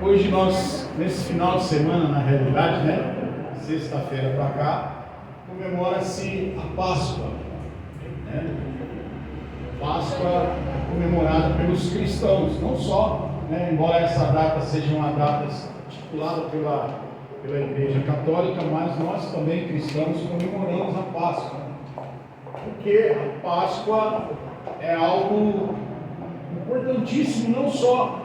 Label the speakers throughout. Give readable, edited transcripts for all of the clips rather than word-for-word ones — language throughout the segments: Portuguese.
Speaker 1: Hoje nós, nesse final de semana, na realidade, sexta-feira para cá, comemora-se a Páscoa. Páscoa é comemorada pelos cristãos, não só, embora essa data seja uma data estipulada pela Igreja Católica, mas nós também cristãos comemoramos a Páscoa, porque a Páscoa é algo importantíssimo, não só,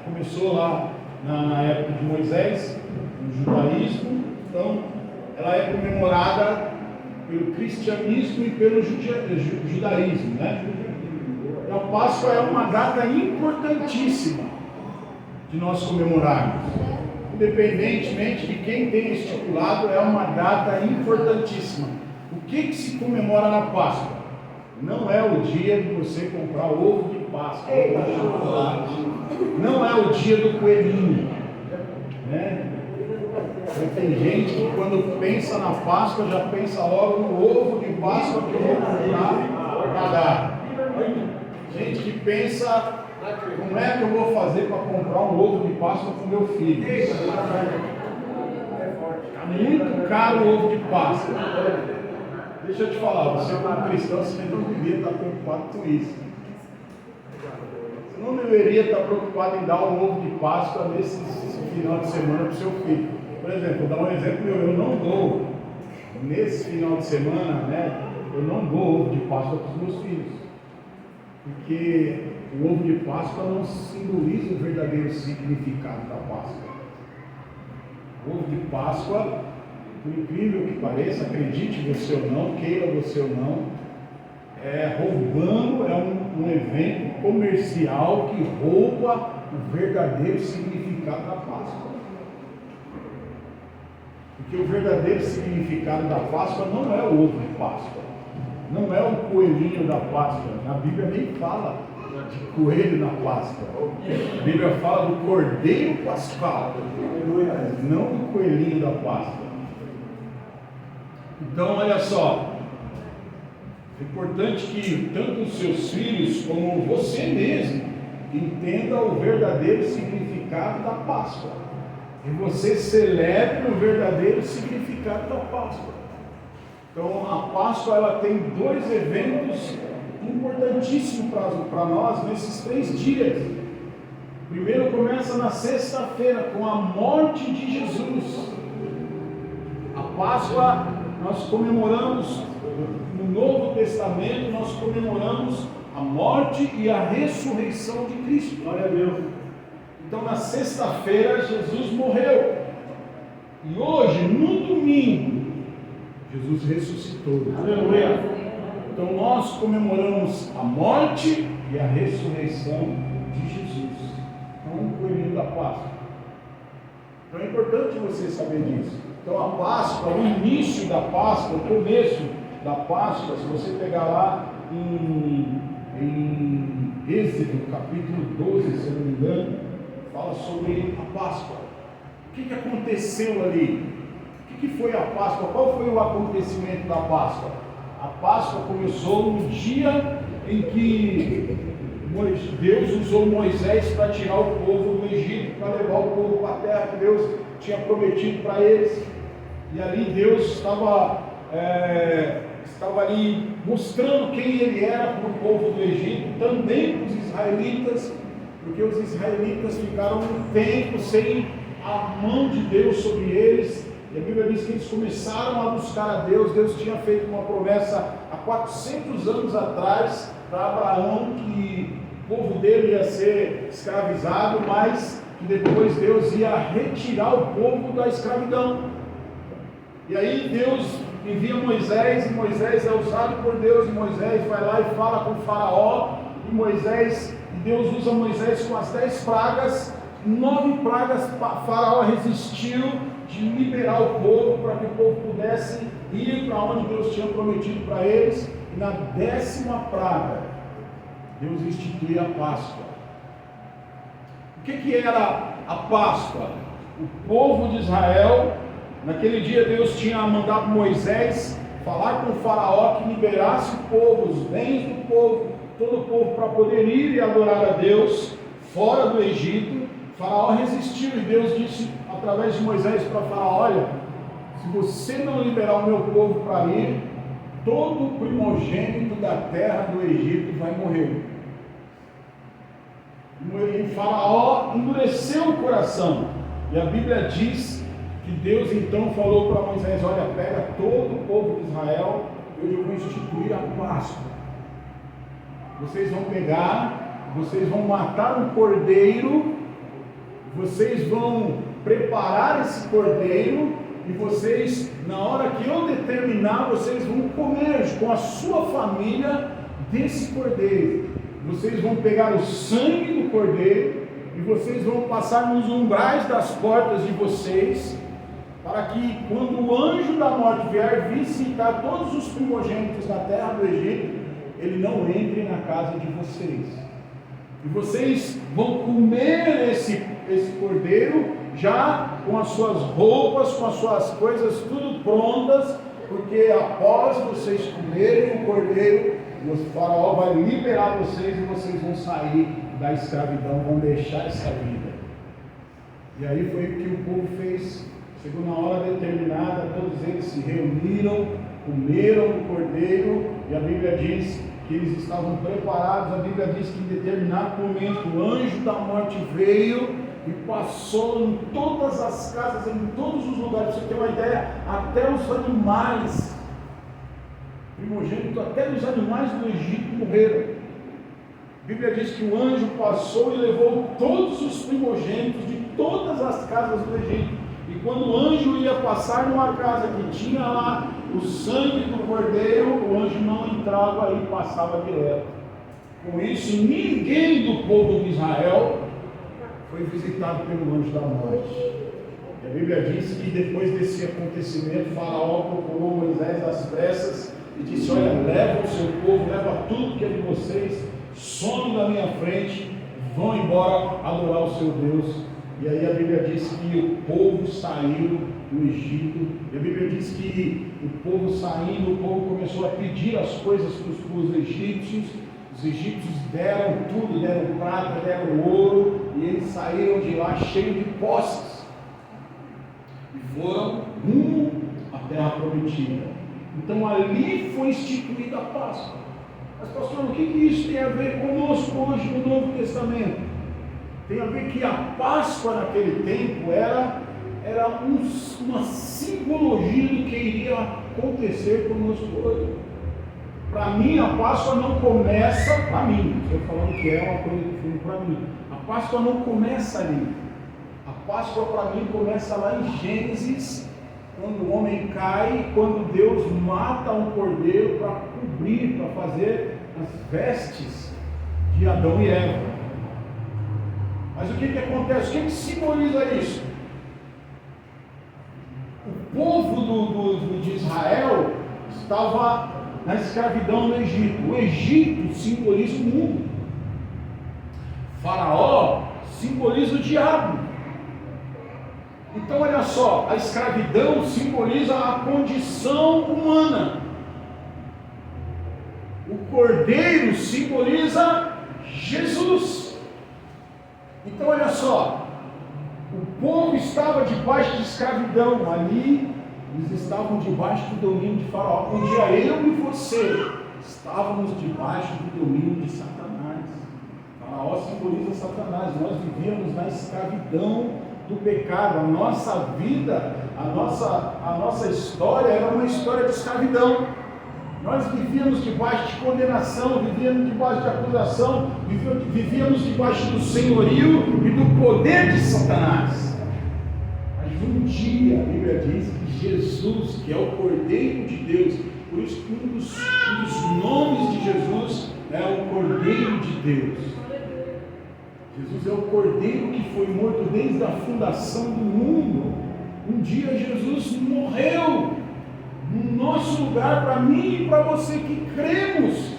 Speaker 1: começou lá na época de Moisés, no judaísmo, então ela é comemorada pelo cristianismo e pelo judaísmo, Então a Páscoa é uma data importantíssima de nós comemorarmos, independentemente de quem tenha estipulado, é uma data importantíssima. O que se comemora na Páscoa? Não é o dia de você comprar ovo de Páscoa, não é o dia do coelhinho, Tem gente que quando pensa na Páscoa já pensa logo no ovo de Páscoa que eu vou comprar para dar. Gente que pensa, como é que eu vou fazer para comprar um ovo de Páscoa para o meu filho? Está muito caro o ovo de Páscoa. Deixa eu te falar, você como cristão, você não deveria estar preocupado com isso. Você não deveria estar preocupado em dar um ovo de Páscoa nesse final de semana para o seu filho. Por exemplo, vou dar um exemplo meu, eu não dou, nesse final de semana, eu não dou ovo de Páscoa para os meus filhos. Porque o ovo de Páscoa não simboliza o verdadeiro significado da Páscoa. O ovo de Páscoa, por incrível que pareça, acredite você ou não, queira você ou não, é um evento comercial que rouba o verdadeiro significado da Páscoa. Porque o verdadeiro significado da Páscoa não é o ovo de Páscoa, não é o coelhinho da Páscoa. A Bíblia nem fala de coelho na Páscoa. A Bíblia fala do cordeiro pascal, não do coelhinho da Páscoa. Então, olha só, é importante que tanto os seus filhos como você mesmo entenda o verdadeiro significado da Páscoa. E você celebre o verdadeiro significado da Páscoa. Então, a Páscoa ela tem dois eventos importantíssimos para nós nesses 3 dias. Primeiro começa na sexta-feira com a morte de Jesus. A Páscoa nós comemoramos, no Novo Testamento nós comemoramos a morte e a ressurreição de Cristo. Glória a Deus. Então na sexta-feira Jesus morreu. E hoje, no domingo, Jesus ressuscitou. Aleluia. Então nós comemoramos a morte e a ressurreição de Jesus. Então o coelhinho da Páscoa. Então é importante você saber disso. Então a Páscoa, o início da Páscoa, o começo da Páscoa, se você pegar lá em Êxodo capítulo 12, se eu não me engano, fala sobre a Páscoa. O que aconteceu ali? O que foi a Páscoa? Qual foi o acontecimento da Páscoa? A Páscoa começou no dia em que Deus usou Moisés para tirar o povo do Egito, para levar o povo para a terra que Deus tinha prometido para eles. E ali Deus estava ali mostrando quem Ele era para o povo do Egito, também para os israelitas, porque os israelitas ficaram um tempo sem a mão de Deus sobre eles. E a Bíblia diz que eles começaram a buscar a Deus. Deus tinha feito uma promessa há 400 anos atrás para Abraão, que o povo dele ia ser escravizado, mas que depois Deus ia retirar o povo da escravidão. E aí Deus envia Moisés, e Moisés é usado por Deus, e Moisés vai lá e fala com o faraó, e Deus usa Moisés com as 10 pragas, 9 pragas, faraó resistiu de liberar o povo, para que o povo pudesse ir para onde Deus tinha prometido para eles. E na 10ª praga, Deus institui a Páscoa. O que era a Páscoa? O povo de Israel, naquele dia Deus tinha mandado Moisés falar com o faraó que liberasse o povo, os bens do povo, todo o povo, para poder ir e adorar a Deus fora do Egito. Faraó resistiu e Deus disse através de Moisés para Faraó: olha, se você não liberar o meu povo para ir, todo primogênito da terra do Egito vai morrer. E Faraó endureceu o coração. E a Bíblia diz que Deus então falou para Moisés: olha, pega todo o povo de Israel, eu vou instituir a Páscoa. Vocês vão pegar, vocês vão matar um cordeiro, vocês vão preparar esse cordeiro, e vocês, na hora que eu determinar, vocês vão comer com a sua família desse cordeiro. Vocês vão pegar o sangue do cordeiro e vocês vão passar nos umbrais das portas de vocês, para que quando o anjo da morte vier visitar todos os primogênitos da terra do Egito, ele não entre na casa de vocês. E vocês vão comer esse cordeiro já com as suas roupas, com as suas coisas tudo prontas, porque após vocês comerem o cordeiro, o faraó vai liberar vocês e vocês vão sair da escravidão, vão deixar essa vida. E aí foi o que o povo fez. Chegou na hora determinada, todos eles se reuniram, comeram o cordeiro, e a Bíblia diz que eles estavam preparados. A Bíblia diz que em determinado momento o anjo da morte veio e passou em todas as casas, em todos os lugares. Para você ter uma ideia, até os animais, primogênito, até os animais do Egito morreram. A Bíblia diz que o anjo passou e levou todos os primogênitos de todas as casas do Egito. E quando o anjo ia passar numa casa que tinha lá o sangue do cordeiro, o anjo não entrava e passava direto. Com isso, ninguém do povo de Israel foi visitado pelo anjo da morte. E a Bíblia diz que depois desse acontecimento, Faraó procurou Moisés às pressas e disse: olha, leva o seu povo, leva tudo que é de vocês, some da minha frente, vão embora adorar o seu Deus. E aí a Bíblia diz que o povo saiu do Egito. E a Bíblia diz que o povo saindo, o povo começou a pedir as coisas para os egípcios. Os egípcios deram tudo, deram prata, deram ouro, e eles saíram de lá cheios de posses e foram rumo à terra prometida. Então ali foi instituída a Páscoa. Mas pastor, o que isso tem a ver conosco hoje no Novo Testamento? Tem a ver que a Páscoa naquele tempo era uma simbologia do que iria acontecer conosco hoje. Para mim, a Páscoa não começa, para mim, estou falando que é uma coisa que foi para mim, a Páscoa não começa ali. A Páscoa para mim começa lá em Gênesis, quando o homem cai, quando Deus mata um cordeiro para cobrir, para fazer as vestes de Adão e Eva. Mas o que acontece? O que simboliza isso? O povo de Israel estava na escravidão no Egito. O Egito simboliza o mundo. Faraó simboliza o diabo. Então olha só, a escravidão simboliza a condição humana. O cordeiro simboliza Jesus. Então olha só, o povo estava debaixo de escravidão, ali eles estavam debaixo do domínio de Faraó. Um dia eu e você estávamos debaixo do domínio de Satanás. Faraó simboliza Satanás. Nós vivíamos na escravidão do pecado. A nossa vida, a nossa história era uma história de escravidão. Nós vivíamos debaixo de condenação, vivíamos debaixo de acusação, vivíamos debaixo do senhorio e do poder de Satanás. Mas um dia a Bíblia diz que Jesus, que é o Cordeiro de Deus, por isso que um dos nomes de Jesus é o Cordeiro de Deus. Jesus é o Cordeiro que foi morto desde a fundação do mundo. Um dia Jesus morreu no nosso lugar, para mim e para você que cremos,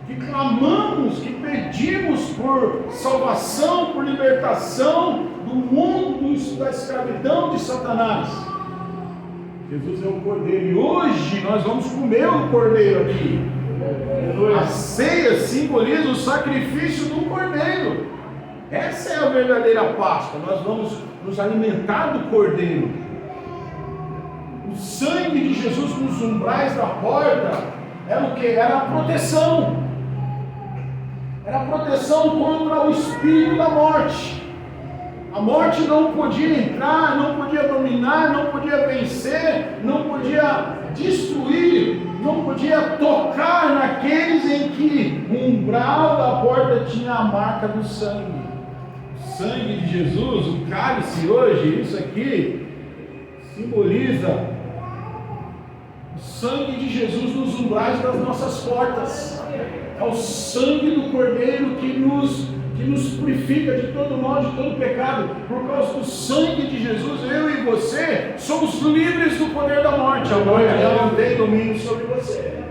Speaker 1: que clamamos, que pedimos por salvação, por libertação do mundo, da escravidão de Satanás. Jesus é o Cordeiro, e hoje nós vamos comer o Cordeiro aqui. A ceia simboliza o sacrifício do Cordeiro. Essa é a verdadeira Páscoa. Nós vamos nos alimentar do Cordeiro. O sangue de Jesus nos umbrais da porta era o que? Era a proteção. Era a proteção contra o espírito da morte. A morte não podia entrar, não podia dominar, não podia vencer, não podia destruir, não podia tocar naqueles em que o umbral da porta tinha a marca do sangue. O sangue de Jesus, o cálice hoje, isso aqui simboliza o sangue de Jesus nos umbrais das nossas portas. É o sangue do Cordeiro que nos purifica de todo mal, de todo pecado. Por causa do sangue de Jesus, eu e você somos livres do poder da morte. A morte já não tem domínio sobre você.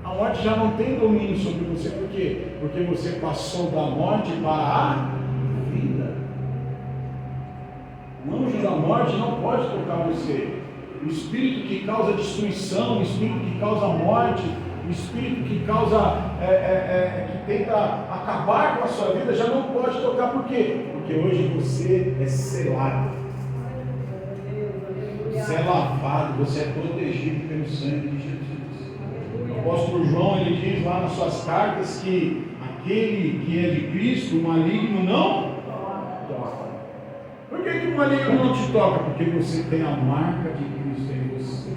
Speaker 1: A morte já não tem domínio sobre você. Por quê? Porque você passou da morte para a vida. O anjo da morte não pode tocar você. O espírito que causa destruição, o espírito que causa morte, o espírito que causa, que tenta acabar com a sua vida, já não pode tocar. Por quê? Porque hoje você é selado, você é lavado, você é protegido pelo sangue de Jesus. O apóstolo João, ele diz lá nas suas cartas que aquele que é de Cristo, o maligno não toca. Por que o maligno não te toca? Porque você tem a marca de Cristo em você.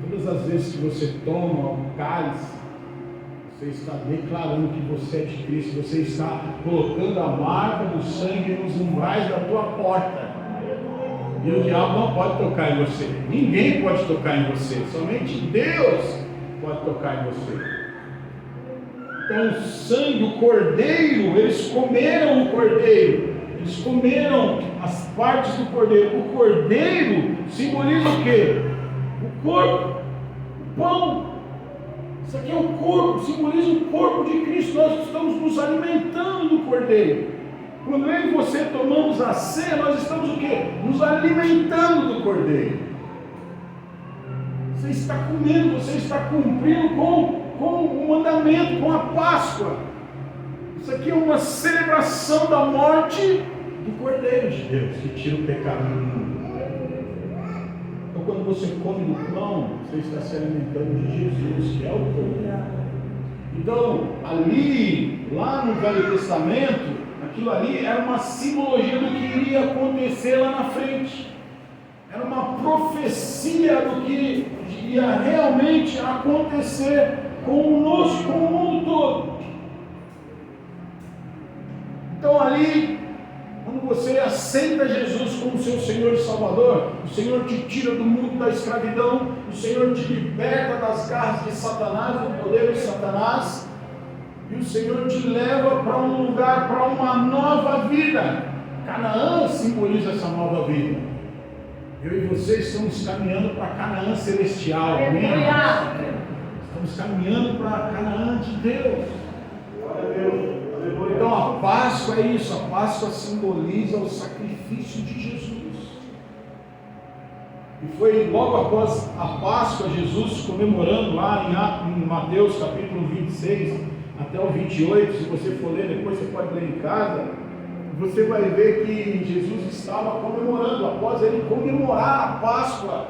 Speaker 1: Todas as vezes que você toma o cálice, você está declarando que você é de Cristo, você está colocando a marca do sangue nos umbrais da tua porta. E o diabo não pode tocar em você. Ninguém pode tocar em você. Somente Deus pode tocar em você. Então o sangue, o cordeiro, eles comeram o cordeiro. Eles comeram as partes do cordeiro. O cordeiro simboliza o quê? O corpo, o pão. Isso aqui é o corpo, simboliza o corpo de Cristo. Nós estamos nos alimentando do cordeiro. Quando eu e você tomamos a ceia, nós estamos o quê? Nos alimentando do cordeiro. Você está comendo, você está cumprindo com o mandamento, com a Páscoa. Isso aqui é uma celebração da morte do Cordeiro de Deus, que tira o pecado do mundo. Então, quando você come do pão, você está se alimentando de Jesus, que é o Cordeiro. Então, ali, lá no Velho Testamento, aquilo ali era uma simbologia do que iria acontecer lá na frente. Era uma profecia do que ia realmente acontecer conosco, com o mundo todo. Então ali, quando você aceita Jesus como seu Senhor e Salvador, o Senhor te tira do mundo da escravidão, o Senhor te liberta das garras de Satanás, do poder de Satanás, e o Senhor te leva para um lugar, para uma nova vida. Canaã simboliza essa nova vida. Eu e você estamos caminhando para Canaã celestial, amém? Estamos caminhando para Canaã de Deus. Glória a Deus. Então a Páscoa é isso, a Páscoa simboliza o sacrifício de Jesus. E foi logo após a Páscoa, Jesus comemorando lá em Mateus capítulo 26 até o 28, se você for ler depois, você pode ler em casa, você vai ver que Jesus estava comemorando, após ele comemorar a Páscoa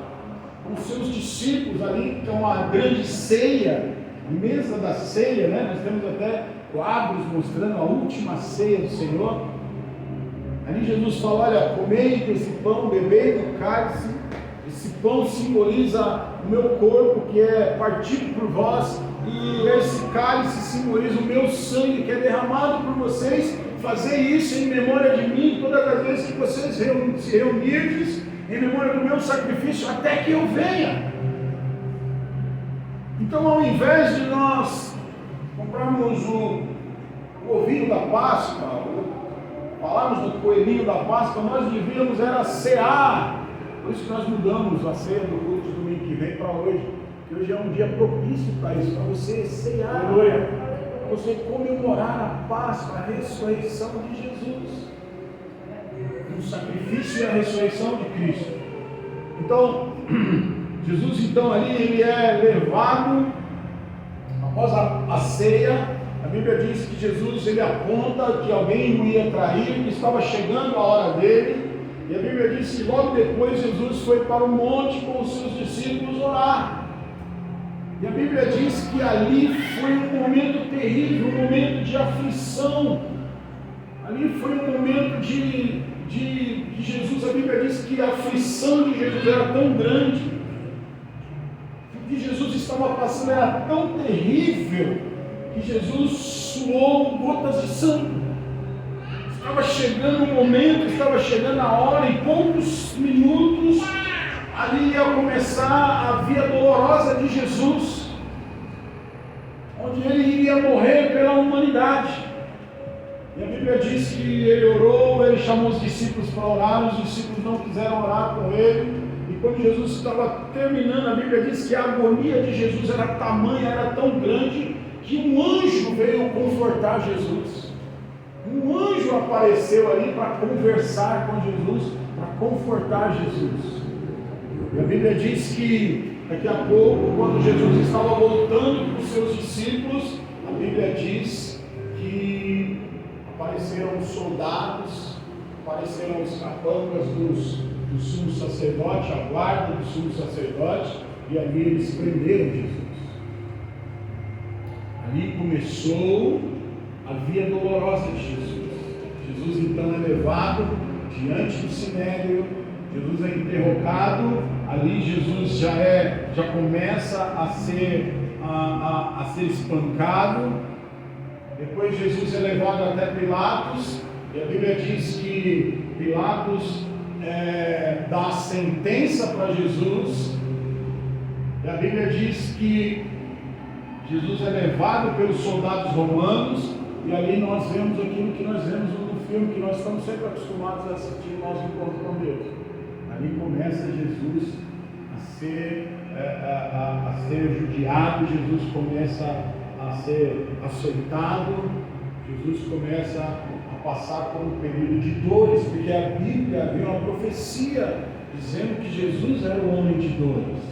Speaker 1: com os seus discípulos ali, então a grande ceia, a mesa da ceia, né? Nós temos até quadros mostrando a última ceia do Senhor. Ali Jesus fala: olha, comei desse pão, bebei do cálice. Esse pão simboliza o meu corpo que é partido por vós, e esse cálice simboliza o meu sangue que é derramado por vocês. Fazer isso em memória de mim todas as vezes que vocês se reunirdes, em memória do meu sacrifício, até que eu venha. Então, ao invés de nós comprarmos o ovinho da Páscoa, falarmos do coelhinho da Páscoa, nós devíamos era cear. Por isso que nós mudamos a ceia do culto de domingo que vem para hoje, que hoje é um dia propício para isso, para você cear, para você comemorar a Páscoa, a ressurreição de Jesus, o sacrifício e a ressurreição de Cristo. Então, Jesus então ali, ele é levado, após a ceia, A Bíblia diz que Jesus ele aponta que alguém o ia trair, que estava chegando a hora dele. E a Bíblia diz que logo depois Jesus foi para o monte com os seus discípulos orar. E a Bíblia diz que ali foi um momento terrível, um momento de aflição. Ali foi um momento de Jesus. A Bíblia diz que a aflição de Jesus era tão grande, o que Jesus estava passando era tão terrível, que Jesus suou gotas de sangue. Estava chegando o momento, estava chegando a hora, em poucos minutos, ali ia começar a via dolorosa de Jesus, onde ele iria morrer pela humanidade. E a Bíblia diz que ele orou, ele chamou os discípulos para orar, os discípulos não quiseram orar com ele, e quando Jesus estava terminando, a Bíblia diz que a agonia de Jesus era tamanha, era tão grande, que um anjo veio confortar Jesus. Um anjo apareceu ali para conversar com Jesus, para confortar Jesus. E a Bíblia diz que daqui a pouco, quando Jesus estava voltando para os seus discípulos, a Bíblia diz que apareceram os soldados, apareceram os capangas do sumo sacerdote, a guarda do sumo sacerdote, e ali eles prenderam Jesus. Ali começou a via dolorosa de Jesus. Jesus então é levado diante do sinédrio, Jesus é interrogado, ali Jesus já começa a ser espancado. Depois Jesus é levado até Pilatos, e a Bíblia diz que Pilatos dá a sentença para Jesus, e a Bíblia diz que Jesus é levado pelos soldados romanos, e ali nós vemos aquilo que nós vemos no filme, que nós estamos sempre acostumados a assistir, nós encontros com Deus. Ali começa Jesus a ser judiado, Jesus começa a ser açoitado, Jesus começa a passar por um período de dores, porque a Bíblia havia uma profecia dizendo que Jesus era o homem de dores,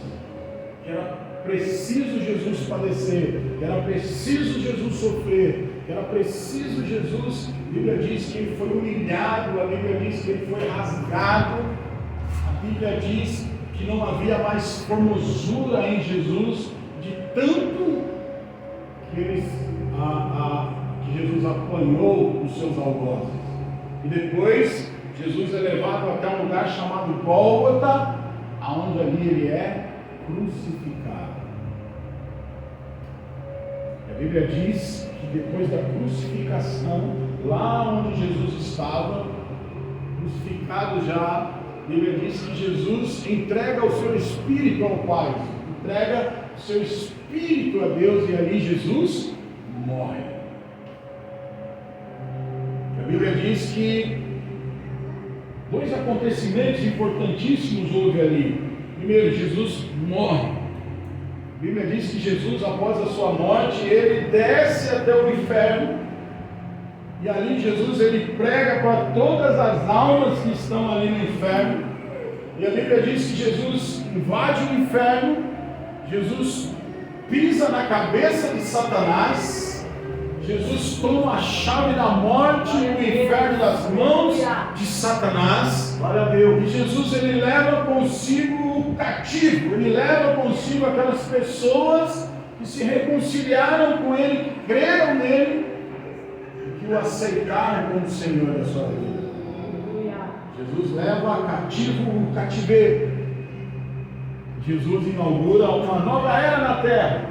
Speaker 1: que era preciso Jesus padecer, que era preciso Jesus sofrer, que era preciso Jesus. A Bíblia diz que ele foi humilhado, a Bíblia diz que ele foi rasgado, a Bíblia diz que não havia mais formosura em Jesus, de tanto que Jesus apanhou os seus algozes. E depois Jesus é levado até um lugar chamado Gólgota, aonde ali ele é crucificado. A Bíblia diz que depois da crucificação, lá onde Jesus estava, crucificado já, a Bíblia diz que Jesus entrega o seu espírito ao Pai, entrega o seu espírito a Deus, e ali Jesus morre. A Bíblia diz que dois acontecimentos importantíssimos houve ali. Primeiro, Jesus morre. A Bíblia diz que Jesus, após a sua morte, ele desce até o inferno, e ali Jesus ele prega para todas as almas que estão ali no inferno. E a Bíblia diz que Jesus invade o inferno, Jesus pisa na cabeça de Satanás, Jesus toma a chave da morte e do inferno das mãos de Satanás. Glória a Deus. E Jesus ele leva consigo o cativo, ele leva consigo aquelas pessoas que se reconciliaram com ele, que creram nele, que o aceitaram como Senhor da sua vida. Jesus leva cativo o cativeiro. Jesus inaugura uma nova era na terra.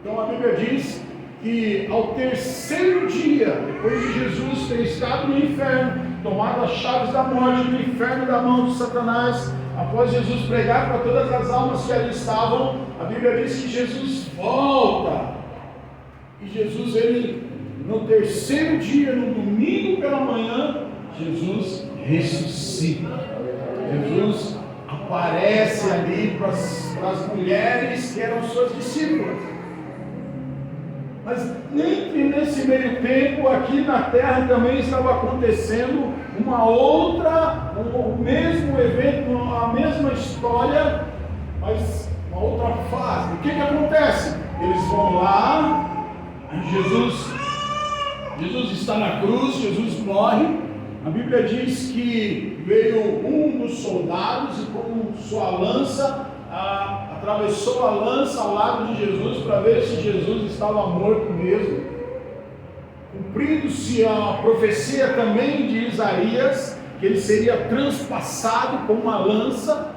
Speaker 1: Então a Bíblia diz que ao terceiro dia, depois de Jesus ter estado no inferno, tomado as chaves da morte do inferno da mão de Satanás, após Jesus pregar para todas as almas que ali estavam, a Bíblia diz que Jesus volta. E Jesus, ele, no terceiro dia, no domingo pela manhã, Jesus ressuscita. Jesus aparece ali para as mulheres que eram suas discípulas. Mas nesse meio tempo, aqui na terra também estava acontecendo o mesmo evento, a mesma história, mas uma outra fase. O que acontece? Eles vão lá Jesus está na cruz, Jesus morre. A Bíblia diz que veio um dos soldados e com sua lança atravessou a lança ao lado de Jesus para ver se Jesus estava morto mesmo. Cumprindo-se a profecia também de Isaías, que ele seria transpassado com uma lança.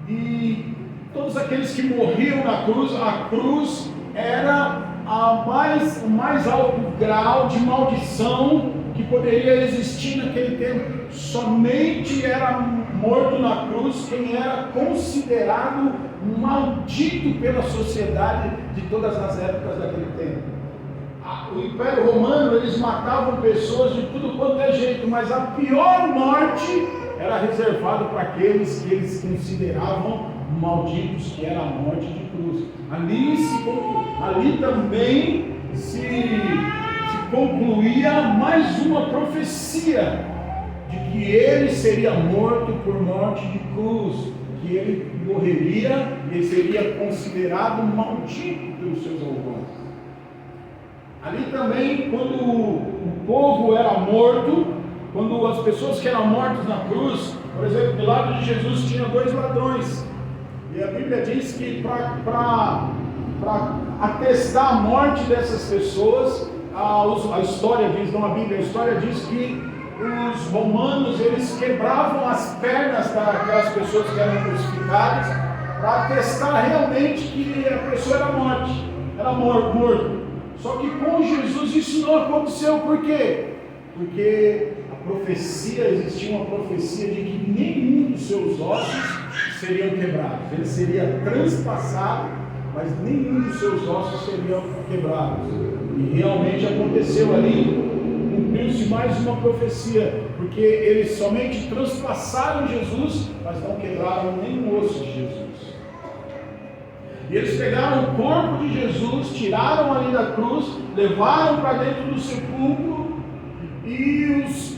Speaker 1: E todos aqueles que morriam na cruz, a cruz era o mais alto grau de maldição que poderia existir naquele tempo. Somente era morto na cruz quem era considerado maldito pela sociedade de todas as épocas daquele tempo. O Império Romano, eles matavam pessoas de tudo quanto é jeito, mas a pior morte era reservada para aqueles que eles consideravam malditos, que era a morte de cruz. Ali também se concluía mais uma profecia de que ele seria morto por morte de cruz, que ele morreria e seria considerado maldito pelos seus algozes. Ali também, quando o povo era morto, quando as pessoas que eram mortas na cruz, por exemplo, do lado de Jesus tinha 2 ladrões, e a Bíblia diz que para atestar a morte dessas pessoas, a história diz, não a Bíblia, a história diz que os romanos, eles quebravam as pernas daquelas pessoas que eram crucificadas, para atestar realmente que a pessoa era morto. Só que com Jesus isso não aconteceu. Por quê? Porque existia uma profecia de que nenhum dos seus ossos seriam quebrados. Ele seria transpassado, mas nenhum dos seus ossos seriam quebrados. E realmente aconteceu ali. Cumpriu-se mais uma profecia, porque eles somente transpassaram Jesus, mas não quebraram nenhum osso de Jesus. E eles pegaram o corpo de Jesus, tiraram ali da cruz, levaram para dentro do sepulcro, e os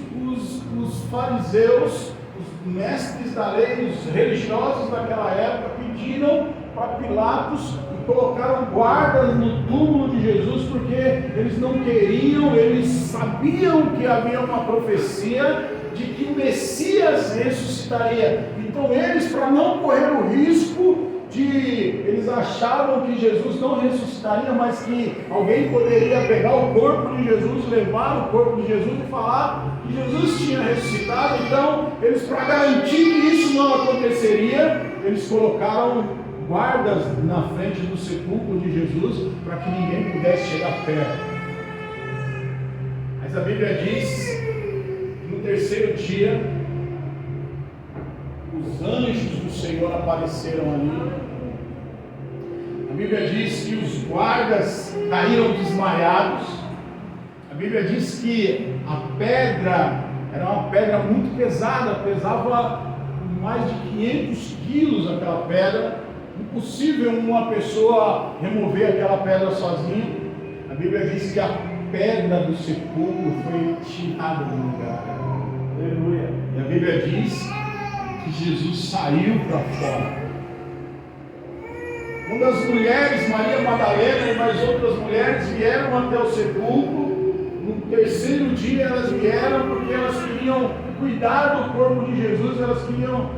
Speaker 1: fariseus, os mestres da lei, os religiosos daquela época, pediram para Pilatos e colocaram guardas no túmulo de Jesus, porque eles não queriam, eles sabiam que havia uma profecia de que o Messias ressuscitaria. Então eles, para não correr o risco eles achavam que Jesus não ressuscitaria, mas que alguém poderia pegar o corpo de Jesus, levar o corpo de Jesus e falar que Jesus tinha ressuscitado. Então eles, para garantir que isso não aconteceria, eles colocaram guardas na frente do sepulcro de Jesus, para que ninguém pudesse chegar perto. Mas a Bíblia diz que no terceiro dia os anjos do Senhor apareceram ali. A Bíblia diz que os guardas caíram desmaiados. A Bíblia diz que a pedra era uma pedra muito pesada, pesava mais de 500 quilos aquela pedra. Impossível uma pessoa remover aquela pedra sozinha. A Bíblia diz que a pedra do sepulcro foi tirada do lugar. Aleluia. E a Bíblia diz que Jesus saiu para fora. Quando as mulheres, Maria Madalena e mais outras mulheres, vieram até o sepulcro, no terceiro dia elas vieram porque elas queriam cuidar do corpo de Jesus, elas queriam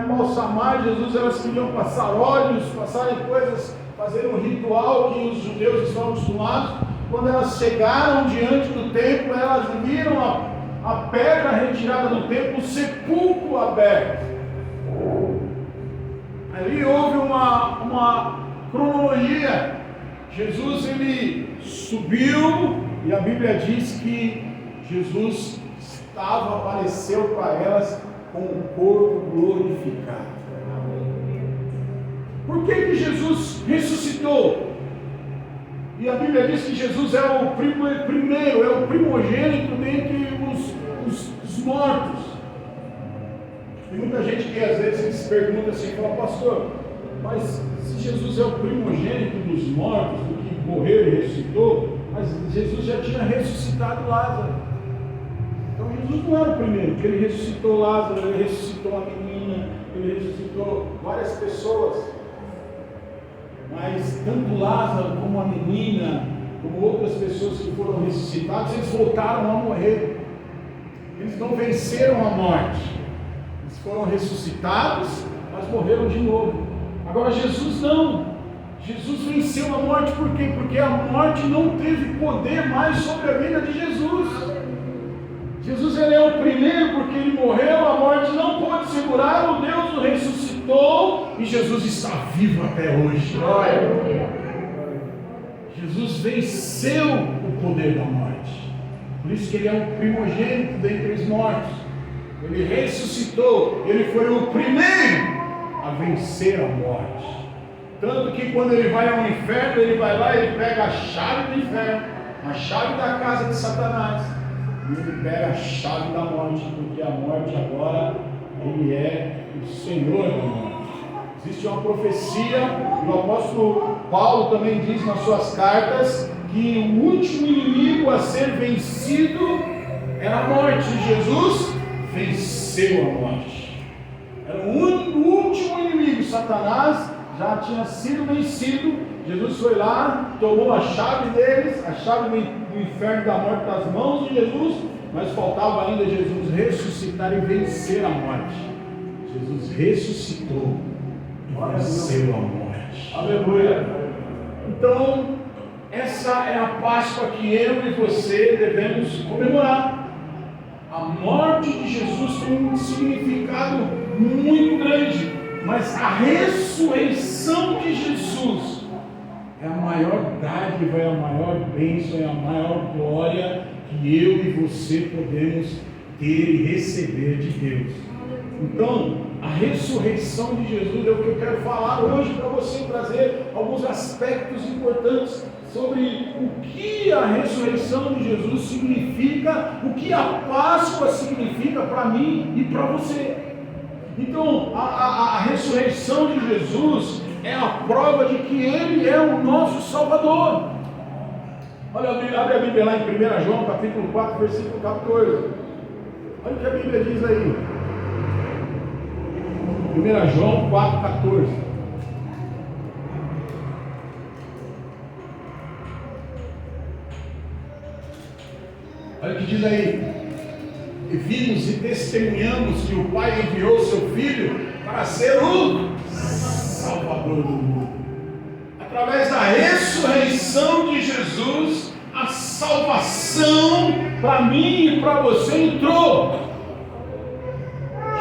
Speaker 1: embalsamar Jesus, elas queriam passar óleos, passarem coisas, fazer um ritual que os judeus estão acostumados. Quando elas chegaram diante do templo, elas viram a pedra retirada do templo, o sepulcro aberto. Ali houve uma cronologia. Jesus, ele subiu, e a Bíblia diz que Jesus apareceu para elas com o corpo glorificado. Por que Jesus ressuscitou? E a Bíblia diz que Jesus é o primeiro, é o primogênito dentre os mortos. Tem muita gente que às vezes se pergunta assim, fala, pastor, mas se Jesus é o primogênito dos mortos, do que morreu e ressuscitou, mas Jesus já tinha ressuscitado Lázaro. Então Jesus não era o primeiro, porque ele ressuscitou Lázaro, ele ressuscitou a menina, ele ressuscitou várias pessoas. Mas tanto Lázaro como a menina, como outras pessoas que foram ressuscitadas, eles voltaram a morrer. Eles não venceram a morte. Eles foram ressuscitados, mas morreram de novo. Agora Jesus não. Jesus venceu a morte, por quê? Porque a morte não teve poder mais sobre a vida de Jesus. Jesus, ele é o primeiro, porque ele morreu, a morte não pôde segurar, o Deus o ressuscitou, e Jesus está vivo até hoje. Jesus venceu o poder da morte. Por isso que ele é o primogênito dentre os mortos. Ele ressuscitou, ele foi o primeiro a vencer a morte. Tanto que quando ele vai ao inferno, ele vai lá e ele pega a chave do inferno, a chave da casa de Satanás, e ele pega a chave da morte, porque a morte agora, ele é o Senhor da morte. Existe uma profecia, e o apóstolo Paulo também diz nas suas cartas, que o último inimigo a ser vencido era a morte, e Jesus venceu a morte. Era o último inimigo, Satanás já tinha sido vencido. Jesus foi lá, tomou a chave deles, a chave do inferno e da morte das mãos de Jesus, mas faltava ainda Jesus ressuscitar e vencer a morte. Jesus ressuscitou e venceu a morte. Aleluia! Então, essa é a Páscoa que eu e você devemos comemorar. A morte de Jesus tem um significado muito grande. Mas a ressurreição de Jesus é a maior dádiva, é a maior bênção, é a maior glória que eu e você podemos ter e receber de Deus. Então, a ressurreição de Jesus é o que eu quero falar hoje para você, trazer alguns aspectos importantes sobre o que a ressurreição de Jesus significa, o que a Páscoa significa para mim e para você. Então, a ressurreição de Jesus é a prova de que Ele é o nosso Salvador. Olha, abre a Bíblia lá em 1 João, capítulo 4, versículo 14. Olha o que a Bíblia diz aí. 1 João 4, 14. Olha o que diz aí. E vimos e testemunhamos que o Pai enviou seu Filho para ser o Salvador do mundo. Através da ressurreição de Jesus, a salvação para mim e para você entrou.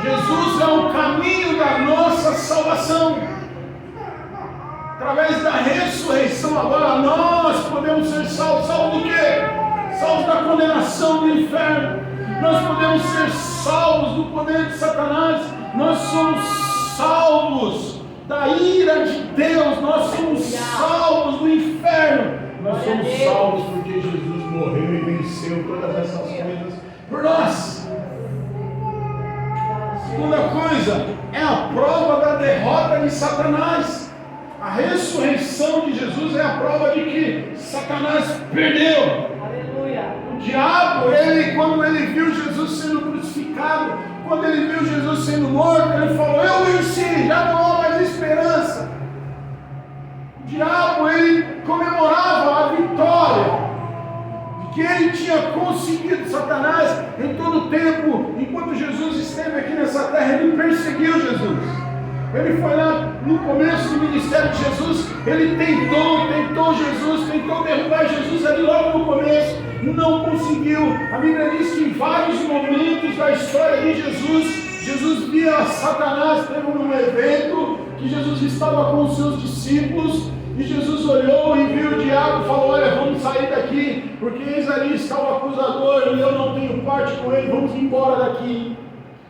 Speaker 1: Jesus é o caminho da nossa salvação. Através da ressurreição, agora nós podemos ser salvos. Salvos do quê? Salvos da condenação do inferno. Nós podemos ser salvos do poder de Satanás. Nós somos salvos da ira de Deus. Nós somos salvos do inferno. Nós somos salvos porque Jesus morreu e venceu todas essas coisas por nós. Segunda coisa, é a prova da derrota de Satanás. A ressurreição de Jesus é a prova de que Satanás perdeu. O diabo, quando ele viu Jesus sendo crucificado, quando ele viu Jesus sendo morto, ele falou: eu venci, já não há mais esperança. O diabo, ele comemorava a vitória, de que ele tinha conseguido. Satanás, em todo o tempo, enquanto Jesus esteve aqui nessa terra, ele perseguiu Jesus. Ele foi lá no começo do ministério de Jesus, ele tentou Jesus, tentou derrubar Jesus ali logo no começo, não conseguiu. A Bíblia diz que em vários momentos da história de Jesus via Satanás. Teve um evento que Jesus estava com os seus discípulos, e Jesus olhou e viu o diabo e falou: olha, vamos sair daqui, porque eis ali está o acusador, e eu não tenho parte com ele, vamos embora daqui.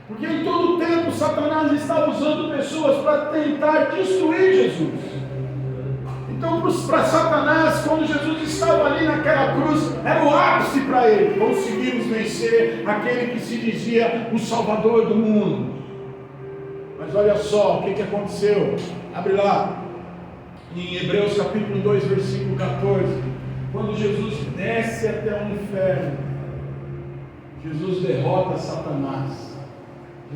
Speaker 1: Porque em todo o tempo Satanás estava usando pessoas para tentar destruir Jesus. Então, para Satanás, quando Jesus estava ali naquela cruz, era o ápice para ele. Conseguimos vencer aquele que se dizia o Salvador do mundo. Mas olha só o que aconteceu. Abre lá em Hebreus capítulo 2, versículo 14. Quando Jesus desce até o inferno, Jesus derrota Satanás.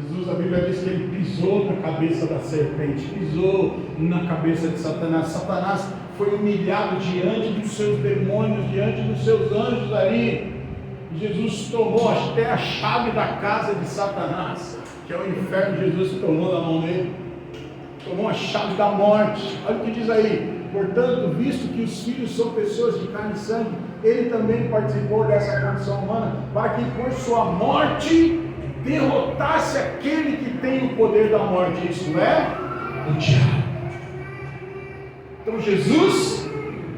Speaker 1: Jesus, a Bíblia diz que ele pisou na cabeça da serpente, pisou na cabeça de Satanás. Satanás foi humilhado diante dos seus demônios, diante dos seus anjos ali. Jesus tomou até a chave da casa de Satanás, que é o inferno. Jesus tomou na mão dele, tomou a chave da morte. Olha o que diz aí: portanto, visto que os filhos são pessoas de carne e sangue, ele também participou dessa condição humana, para que por sua morte derrotasse aquele que tem o poder da morte, isto é, o diabo. Então Jesus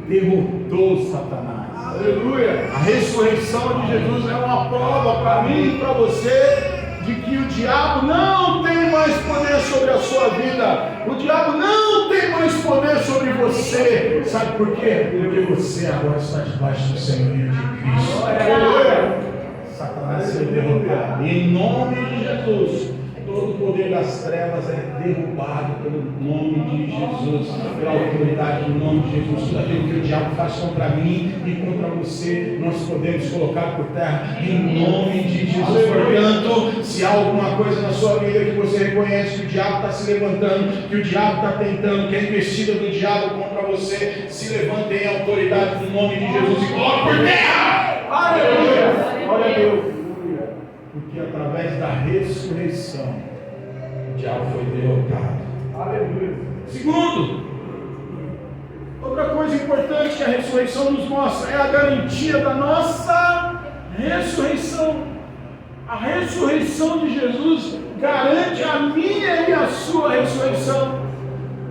Speaker 1: derrotou Satanás. Aleluia! A ressurreição de Jesus é uma prova para mim e para você de que o diabo não tem mais poder sobre a sua vida. O diabo não tem mais poder sobre você. Sabe por quê? Porque você agora está debaixo do senhorio de Cristo. Aleluia! Satanás ser derrotado. E em nome de Jesus, todo o poder das trevas é derrubado pelo nome de Jesus, pela autoridade do nome de Jesus. Tudo aquilo que o diabo faz contra mim e contra você, nós podemos colocar por terra em nome de Jesus. Portanto, se há alguma coisa na sua vida que você reconhece que o diabo está se levantando, que o diabo está tentando, que é investida do diabo contra você, se levante em autoridade no nome de Jesus e coloque por terra. Aleluia! Glória a Deus! Porque através da ressurreição, o diabo foi derrotado. Aleluia! Segundo, outra coisa importante que a ressurreição nos mostra é a garantia da nossa ressurreição. A ressurreição de Jesus garante a minha e a sua ressurreição.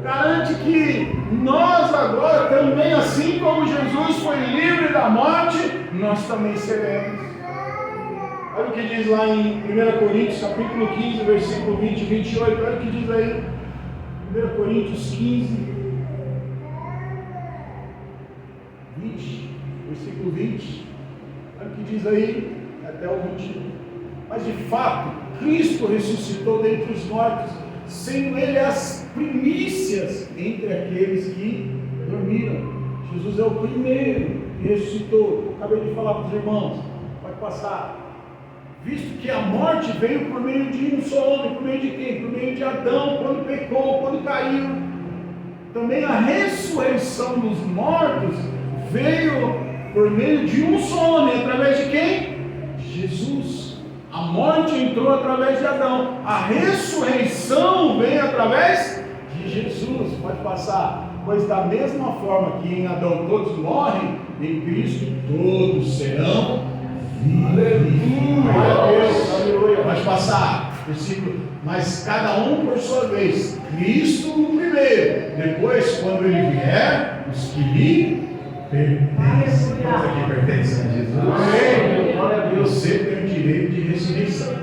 Speaker 1: Garante que nós agora também, assim como Jesus foi livre da morte, nós também seremos. Olha o que diz lá em 1 Coríntios, capítulo 15, versículo 20 e 28. Olha o que diz aí. 1 Coríntios 15, 20, versículo 20. Olha o que diz aí, até o 21. Mas de fato, Cristo ressuscitou dentre os mortos, sendo ele as primícias entre aqueles que dormiram. Jesus é o primeiro que ressuscitou. Acabei de falar para os irmãos, pode passar. Visto que a morte veio por meio de um só homem, por meio de quem? Por meio de Adão, quando pecou, quando caiu. Também a ressurreição dos mortos veio por meio de um só homem, através de quem? Jesus. A morte entrou através de Adão, a ressurreição veio através de Jesus. Pode passar. Pois da mesma forma que em Adão todos morrem, em Cristo todos serão vivos. Aleluia. Pode passar. Versículo. Mas cada um por sua vez. Cristo o primeiro. Depois, quando ele vier, os que lhe pertencem. Quantos aqui pertencem a Jesus? Amém. Você tem o direito de ressurreição.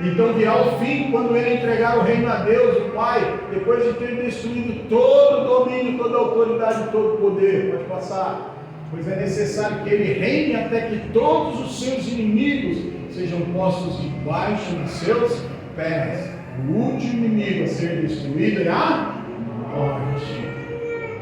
Speaker 1: Então virá o fim quando ele entregar o reino a Deus, o Pai, depois de ter destruído todo o domínio, toda a autoridade, todo o poder. Pode passar. Pois é necessário que ele reine até que todos os seus inimigos sejam postos debaixo de seus pés. O último inimigo a ser destruído é a morte.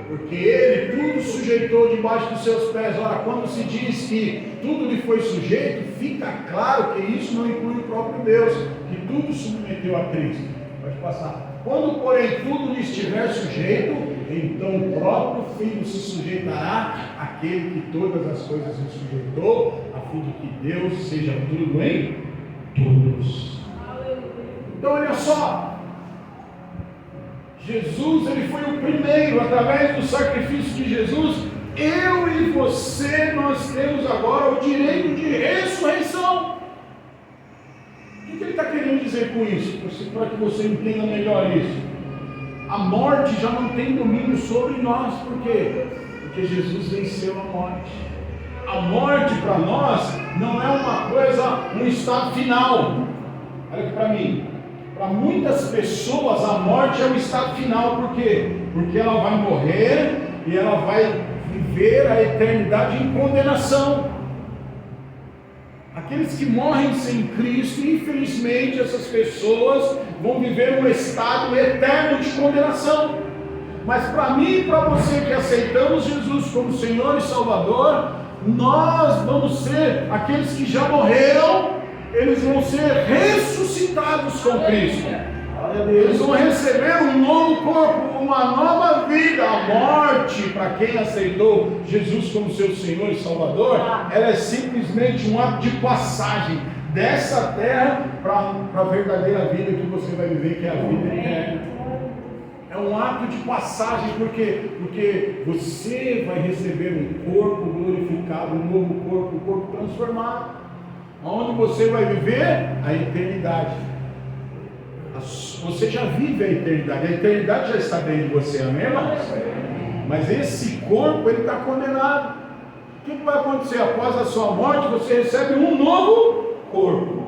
Speaker 1: Porque ele tudo sujeitou debaixo dos seus pés. Ora, quando se diz que tudo lhe foi sujeito, fica claro que isso não inclui o próprio Deus, que tudo submeteu a Cristo. Pode passar. Quando, porém, tudo lhe estiver sujeito, então o próprio Filho se sujeitará àquele que todas as coisas lhe sujeitou, a fim de que Deus seja tudo em todos. Então, olha só. Jesus, ele foi o primeiro, através do sacrifício de Jesus, eu e você, nós temos agora o direito de ressurreição. O que ele está querendo dizer com isso? Para que você entenda melhor isso. A morte já não tem domínio sobre nós, por quê? Porque Jesus venceu a morte. A morte para nós não é uma coisa, um estado final. Olha aqui para mim. Para muitas pessoas a morte é o estado final, por quê? Porque ela vai morrer e ela vai viver a eternidade em condenação. Aqueles que morrem sem Cristo, infelizmente essas pessoas vão viver um estado eterno de condenação. Mas para mim e para você que aceitamos Jesus como Senhor e Salvador, nós vamos ser aqueles que já morreram eles vão ser ressuscitados com Cristo. Eles vão receber um novo corpo, uma nova vida. A morte, para quem aceitou Jesus como seu Senhor e Salvador, ela é simplesmente um ato de passagem dessa terra para a verdadeira vida que você vai viver, que é a vida eterna. É um ato de passagem, porque você vai receber um corpo glorificado, um novo corpo, um corpo transformado, onde você vai viver a eternidade. Você já vive a eternidade já está dentro de você, amém, irmãos? Mas esse corpo, ele está condenado. O que vai acontecer? Após a sua morte, você recebe um novo corpo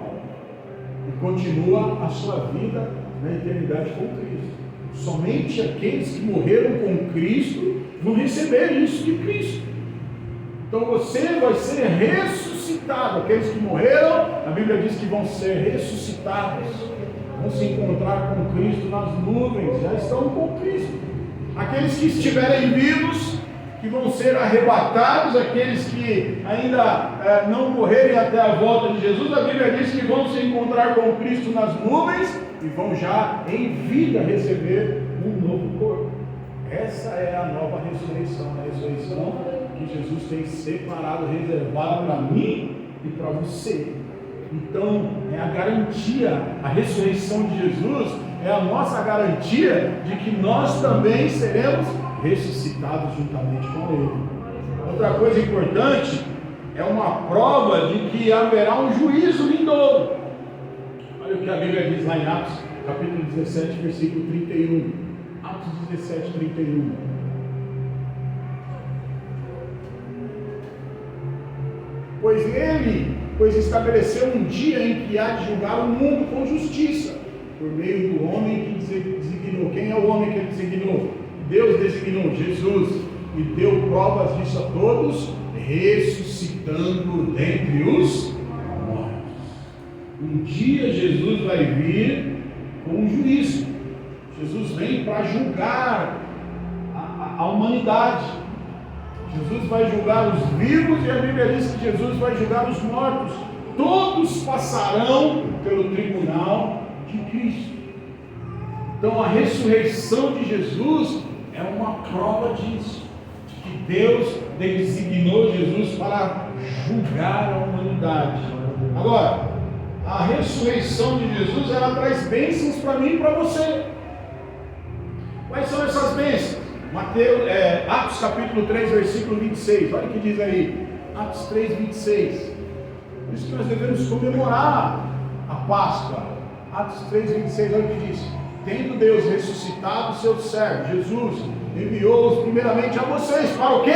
Speaker 1: e continua a sua vida na eternidade com Cristo. Somente aqueles que morreram com Cristo vão receber isso de Cristo. Então você vai ser ressuscitado. Aqueles que morreram, a Bíblia diz que vão ser ressuscitados, vão se encontrar com Cristo nas nuvens, já estão com Cristo. Aqueles que estiverem vivos, que vão ser arrebatados, aqueles que ainda não morrerem até a volta de Jesus, a Bíblia diz que vão se encontrar com Cristo nas nuvens e vão já em vida receber um novo corpo. Essa é a nova ressurreição, a ressurreição que Jesus tem separado, reservado para mim e para você. Então, é a garantia, a ressurreição de Jesus é a nossa garantia de que nós também seremos ressuscitados juntamente com Ele. Outra coisa importante, é uma prova de que haverá um juízo vindouro. Olha o que a Bíblia diz lá em Atos, capítulo 17, versículo 31. Atos 17, 31. Pois estabeleceu um dia em que há de julgar o mundo com justiça, por meio do homem que designou. Quem é o homem que ele designou? Deus designou, Jesus, e deu provas disso a todos, ressuscitando dentre os mortos. Um dia Jesus vai vir com juízo. Jesus vem para julgar a humanidade. Jesus vai julgar os vivos e a Bíblia diz que Jesus vai julgar os mortos. Todos passarão pelo tribunal de Cristo. Então a ressurreição de Jesus é uma prova disso, de que Deus designou Jesus para julgar a humanidade. Agora, a ressurreição de Jesus, ela traz bênçãos para mim e para você. Quais são essas bênçãos? Atos capítulo 3, versículo 26, olha o que diz aí, Atos 3, 26, por isso que nós devemos comemorar a Páscoa. Atos 3, 26, olha o que diz: tendo Deus ressuscitado o seu servo, Jesus, enviou-os primeiramente a vocês, para o quê?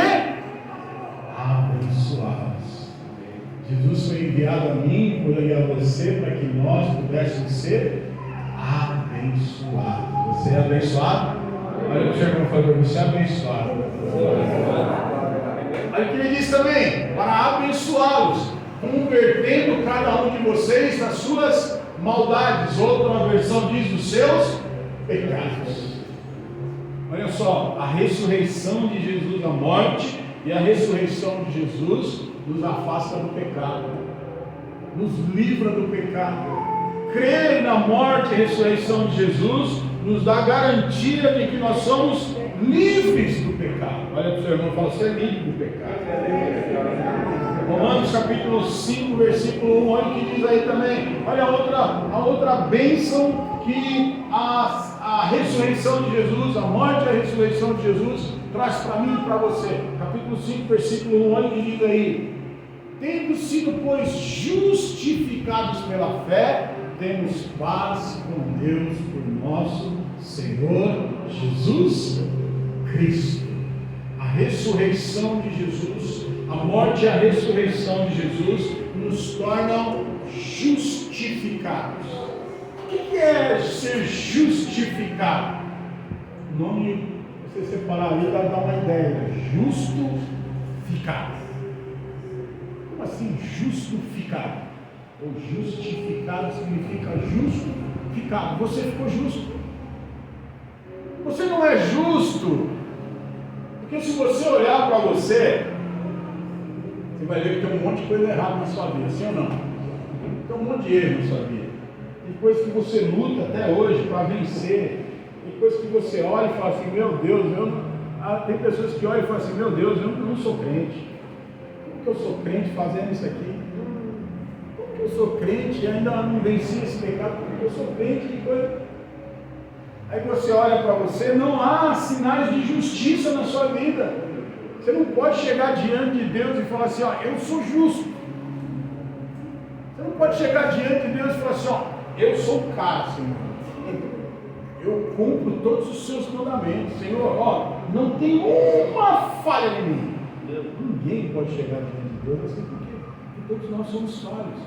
Speaker 1: Abençoados. Jesus foi enviado a mim e a você, para que nós pudéssemos ser abençoados. Você é abençoado? Olha o que o Senhor falou, você é abençoado. Olha o que ele diz também, para abençoá-los, convertendo cada um de vocês das suas maldades. Outra versão diz dos seus pecados. Olha só, a ressurreição de Jesus, a morte e a ressurreição de Jesus nos afasta do pecado, nos livra do pecado. Crer na morte e ressurreição de Jesus nos dá garantia de que nós somos livres do pecado. Olha para o seu irmão e fala: você é livre do pecado. Romanos capítulo 5, versículo 1, olha o que diz aí também. Olha a outra bênção que a ressurreição de Jesus, a morte e a ressurreição de Jesus traz para mim e para você. Capítulo 5, versículo 1, olha o que diz aí: tendo sido, pois, justificados pela fé, temos paz com Deus por nosso Senhor Jesus Cristo. A ressurreição de Jesus, a morte e a ressurreição de Jesus nos tornam justificados. O que é ser justificado? O nome, você separar ali, dá uma ideia. Justificado. Como assim justificado? O justificado significa justificado. Você ficou justo. Você não é justo, porque se você olhar para você vai ver que tem um monte de coisa errada na sua vida, sim ou não? cometer um monte de erro na sua vida. Tem coisas que você luta até hoje para vencer. Tem coisas que você olha e fala assim, meu Deus, tem pessoas que olham e falam assim, meu Deus, eu não sou crente. Como que eu sou crente fazendo isso aqui? Como que eu sou crente e ainda não venci esse pecado? Como que eu sou crente? Que coisa... Aí você olha para você, não há sinais de justiça na sua vida. Você não pode chegar diante de Deus e falar assim, ó, eu sou justo. Você não pode chegar diante de Deus e falar assim, ó, eu sou o cara, Senhor. Eu cumpro todos os seus mandamentos, Senhor. Ó, não tem uma falha em mim. Ninguém pode chegar diante de Deus assim, porque todos nós somos falhos.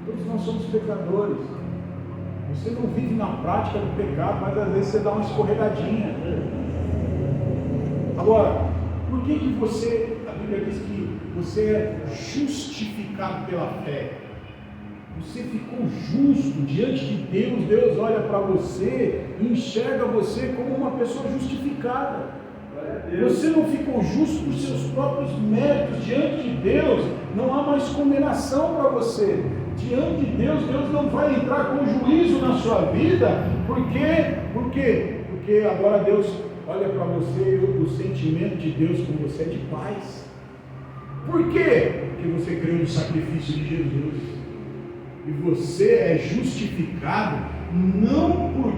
Speaker 1: Todos nós somos pecadores. Você não vive na prática do pecado, mas às vezes você dá uma escorregadinha. Agora, por que a Bíblia diz que você é justificado pela fé? Você ficou justo diante de Deus. Deus olha para você e enxerga você como uma pessoa justificada. Você não ficou justo por seus próprios méritos diante de Deus. Não há mais condenação para você. Diante de Deus, Deus não vai entrar com juízo na sua vida. Por quê? Porque agora Deus olha para você e o sentimento de Deus com você é de paz. Por quê? Porque você creu no sacrifício de Jesus. E você é justificado não por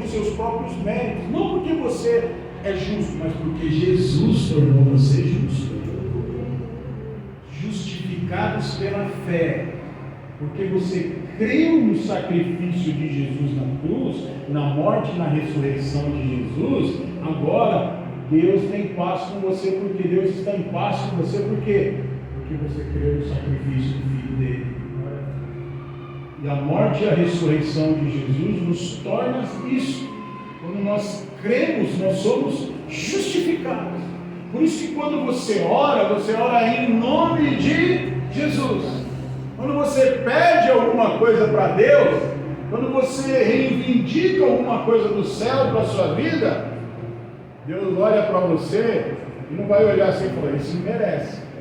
Speaker 1: seus próprios méritos, não porque você é justo, mas porque Jesus tornou você justo. Justificados pela fé, porque você creu no sacrifício de Jesus na cruz, na morte e na ressurreição de Jesus. Agora Deus tem paz com você, porque Deus está em paz com você, porque você creu no sacrifício do Filho dele. E a morte e a ressurreição de Jesus nos torna isso. Quando nós cremos, nós somos justificados. Por isso que quando você ora em nome de Jesus. Quando você pede alguma coisa para Deus, quando você reivindica alguma coisa do céu para a sua vida, Deus olha para você e não vai olhar assim e falar, isso merece.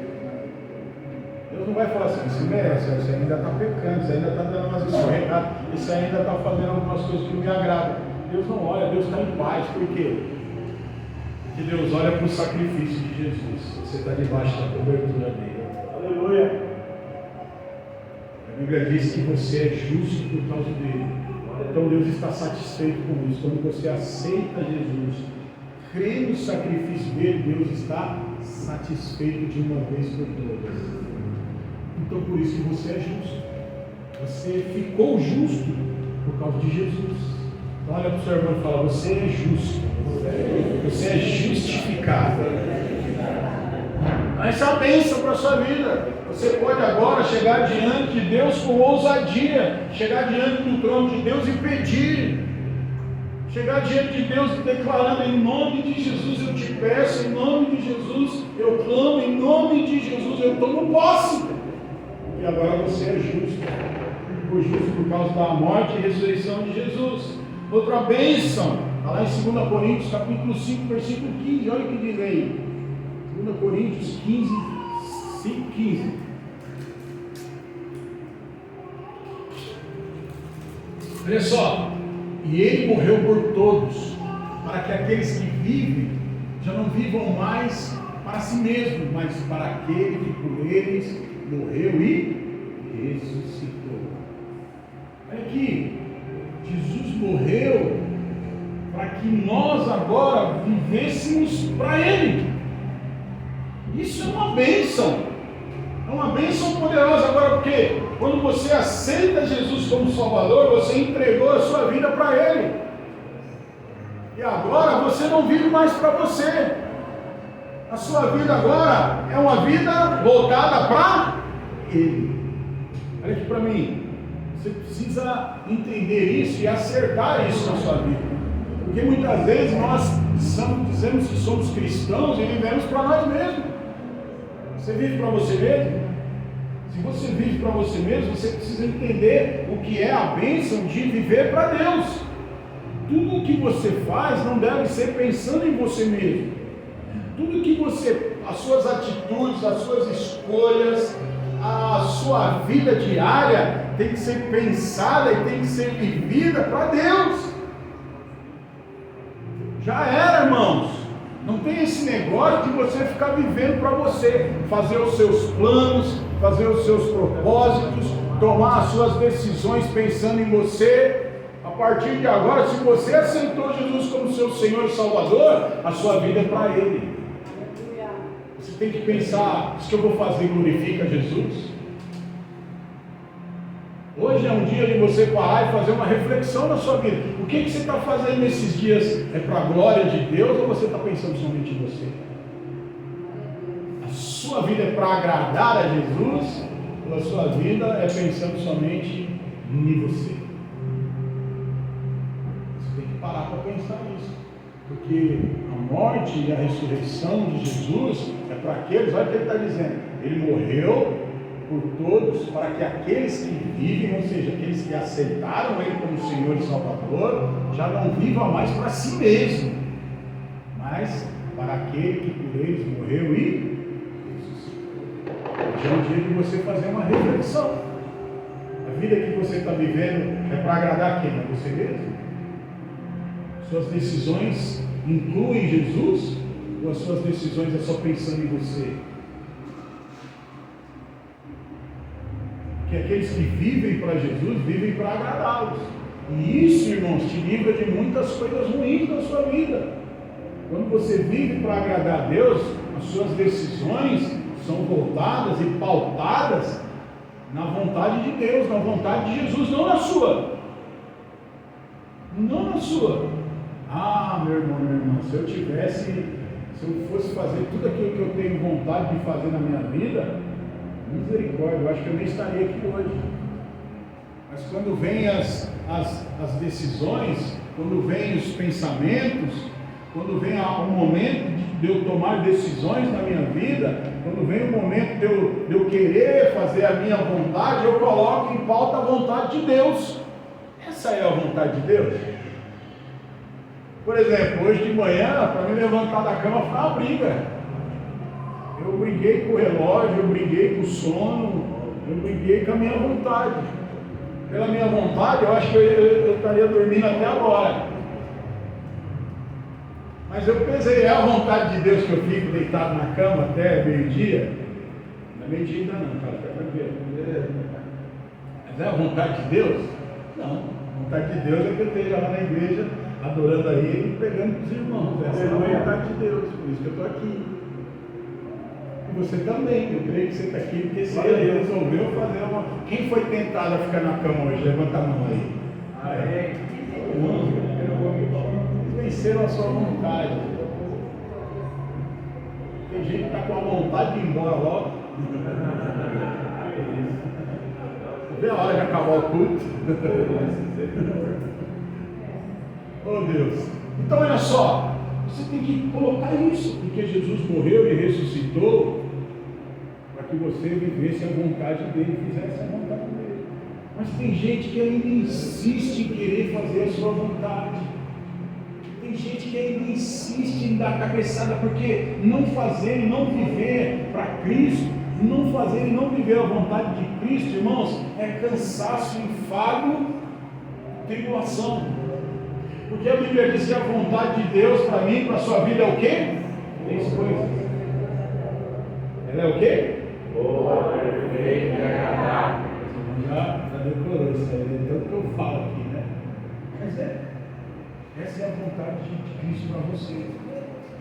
Speaker 1: Deus não vai falar assim, isso merece, você ainda está pecando, você ainda está dando umas escorregadas, você ainda está fazendo algumas coisas que não me agradam. Deus não olha, Deus está em paz. Por quê? Porque Deus olha para o sacrifício de Jesus. Você está debaixo da cobertura dele. Aleluia! A Bíblia diz que você é justo por causa dele. Então Deus está satisfeito com isso. Quando você aceita Jesus, crê no sacrifício dele, Deus está satisfeito de uma vez por todas. Então por isso que você é justo. Você ficou justo por causa de Jesus. Então olha para o seu irmão e fala, você é justo. Você é justificado. Essa é a bênção para a sua vida. Você pode agora chegar diante de Deus com ousadia, chegar diante do trono de Deus e pedir, chegar diante de Deus declarando, em nome de Jesus eu te peço, em nome de Jesus eu clamo, em nome de Jesus eu tomo posse. E agora você é justo, justo por causa da morte e ressurreição de Jesus. Outra bênção, está lá em 2 Coríntios capítulo 5, versículo 15, olha o que diz aí. 2 Coríntios 15, 5, 15. Olha só, e ele morreu por todos, para que aqueles que vivem já não vivam mais para si mesmos, mas para aquele que por eles morreu e ressuscitou. Olha aqui, Jesus morreu para que nós agora vivêssemos para Ele. Isso é uma bênção. É uma bênção poderosa agora, porque quando você aceita Jesus como Salvador, você entregou a sua vida para Ele. E agora você não vive mais para você. A sua vida agora é uma vida voltada para Ele. Olha aqui para mim. Você precisa entender isso e acertar isso na sua vida. Porque muitas vezes nós dizemos que somos cristãos e vivemos para nós mesmos. Você vive para você mesmo? Se você vive para você mesmo, você precisa entender o que é a bênção de viver para Deus. Tudo o que você faz não deve ser pensando em você mesmo. Tudo que as suas atitudes, as suas escolhas, a sua vida diária tem que ser pensada e tem que ser vivida para Deus. Já era, irmãos. Não tem esse negócio de você ficar vivendo para você, fazer os seus planos, fazer os seus propósitos, tomar as suas decisões pensando em você. A partir de agora, se você aceitou Jesus como seu Senhor e Salvador, a sua vida é para Ele. Você tem que pensar, isso que eu vou fazer glorifica Jesus? Hoje é um dia de você parar e fazer uma reflexão na sua vida. O que você está fazendo nesses dias? É para a glória de Deus ou você está pensando somente em você? A sua vida é para agradar a Jesus ou a sua vida é pensando somente em você? Você tem que parar para pensar nisso. Porque a morte e a ressurreição de Jesus é para aqueles, olha o que ele está dizendo, Ele morreu por todos, para que aqueles que vivem, ou seja, aqueles que aceitaram Ele como Senhor e Salvador, já não vivam mais para si mesmo, mas para aquele que por eles morreu e ressuscitou. Hoje é um dia de você fazer uma reflexão. A vida que você está vivendo é para agradar quem? A você mesmo? Suas decisões incluem Jesus? Ou as suas decisões é só pensando em você? Que aqueles que vivem para Jesus, vivem para agradá-los. E isso, irmãos, te livra de muitas coisas ruins na sua vida. Quando você vive para agradar a Deus, as suas decisões são voltadas e pautadas na vontade de Deus, na vontade de Jesus, não na sua. Não na sua. Ah, meu irmão, minha irmã, se eu fosse fazer tudo aquilo que eu tenho vontade de fazer na minha vida, misericórdia, eu acho que eu nem estaria aqui hoje. Mas quando vem as decisões, quando vem os pensamentos, quando vem o momento de eu tomar decisões na minha vida, quando vem o momento de eu querer fazer a minha vontade, eu coloco em pauta a vontade de Deus. Essa é a vontade de Deus. Por exemplo, hoje de manhã, para me levantar da cama, foi uma briga. Eu briguei com o relógio, eu briguei com o sono, eu briguei com a minha vontade. Pela minha vontade, eu acho que eu estaria dormindo até agora. Mas eu pensei, é a vontade de Deus que eu fico deitado na cama até meio-dia? Não é meio-dia ainda não, cara, fica tranquilo. Mas é a vontade de Deus? Não, a vontade de Deus é que eu esteja lá na igreja, adorando a Ele e pregando para os irmãos. Essa é a vontade de Deus, por isso que eu estou aqui. E você também, eu creio que você está aqui porque você resolveu fazer uma... Quem foi tentado a ficar na cama hoje? Levanta a mão aí. Eles venceram a sua vontade. Tem gente que está com a vontade de ir embora logo. Vê a hora de acabar o culto. Oh Deus. Então olha só, você tem que colocar isso, porque Jesus morreu e ressuscitou para que você vivesse a vontade dele, fizesse a vontade dele. Mas tem gente que ainda insiste em querer fazer a sua vontade. Tem gente que ainda insiste em dar cabeçada, porque não fazer e não viver para Cristo, não fazer e não viver a vontade de Cristo, irmãos, é cansaço, enfado, tribulação. Porque a Bíblia diz que a vontade de Deus para mim, para a sua vida é o quê? 3 coisas. Ela é o quê? Boa, perfeita e agradável. Já decorou isso aí, é tanto que eu falo aqui, né? Mas essa é a vontade de Cristo para você.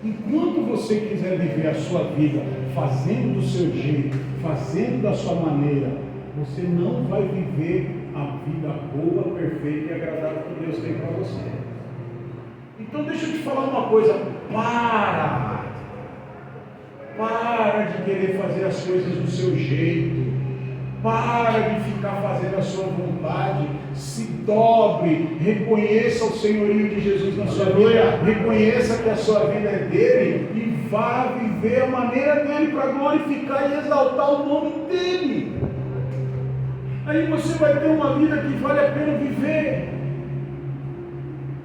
Speaker 1: Enquanto você quiser viver a sua vida fazendo do seu jeito, fazendo da sua maneira, você não vai viver a vida boa, perfeita e agradável que Deus tem para você. Então deixa eu te falar uma coisa, para de querer fazer as coisas do seu jeito, para de ficar fazendo a sua vontade, se dobre, reconheça o senhorio de Jesus na sua vida, reconheça que a sua vida é dele e vá viver a maneira dele para glorificar e exaltar o nome dele. Aí você vai ter uma vida que vale a pena viver.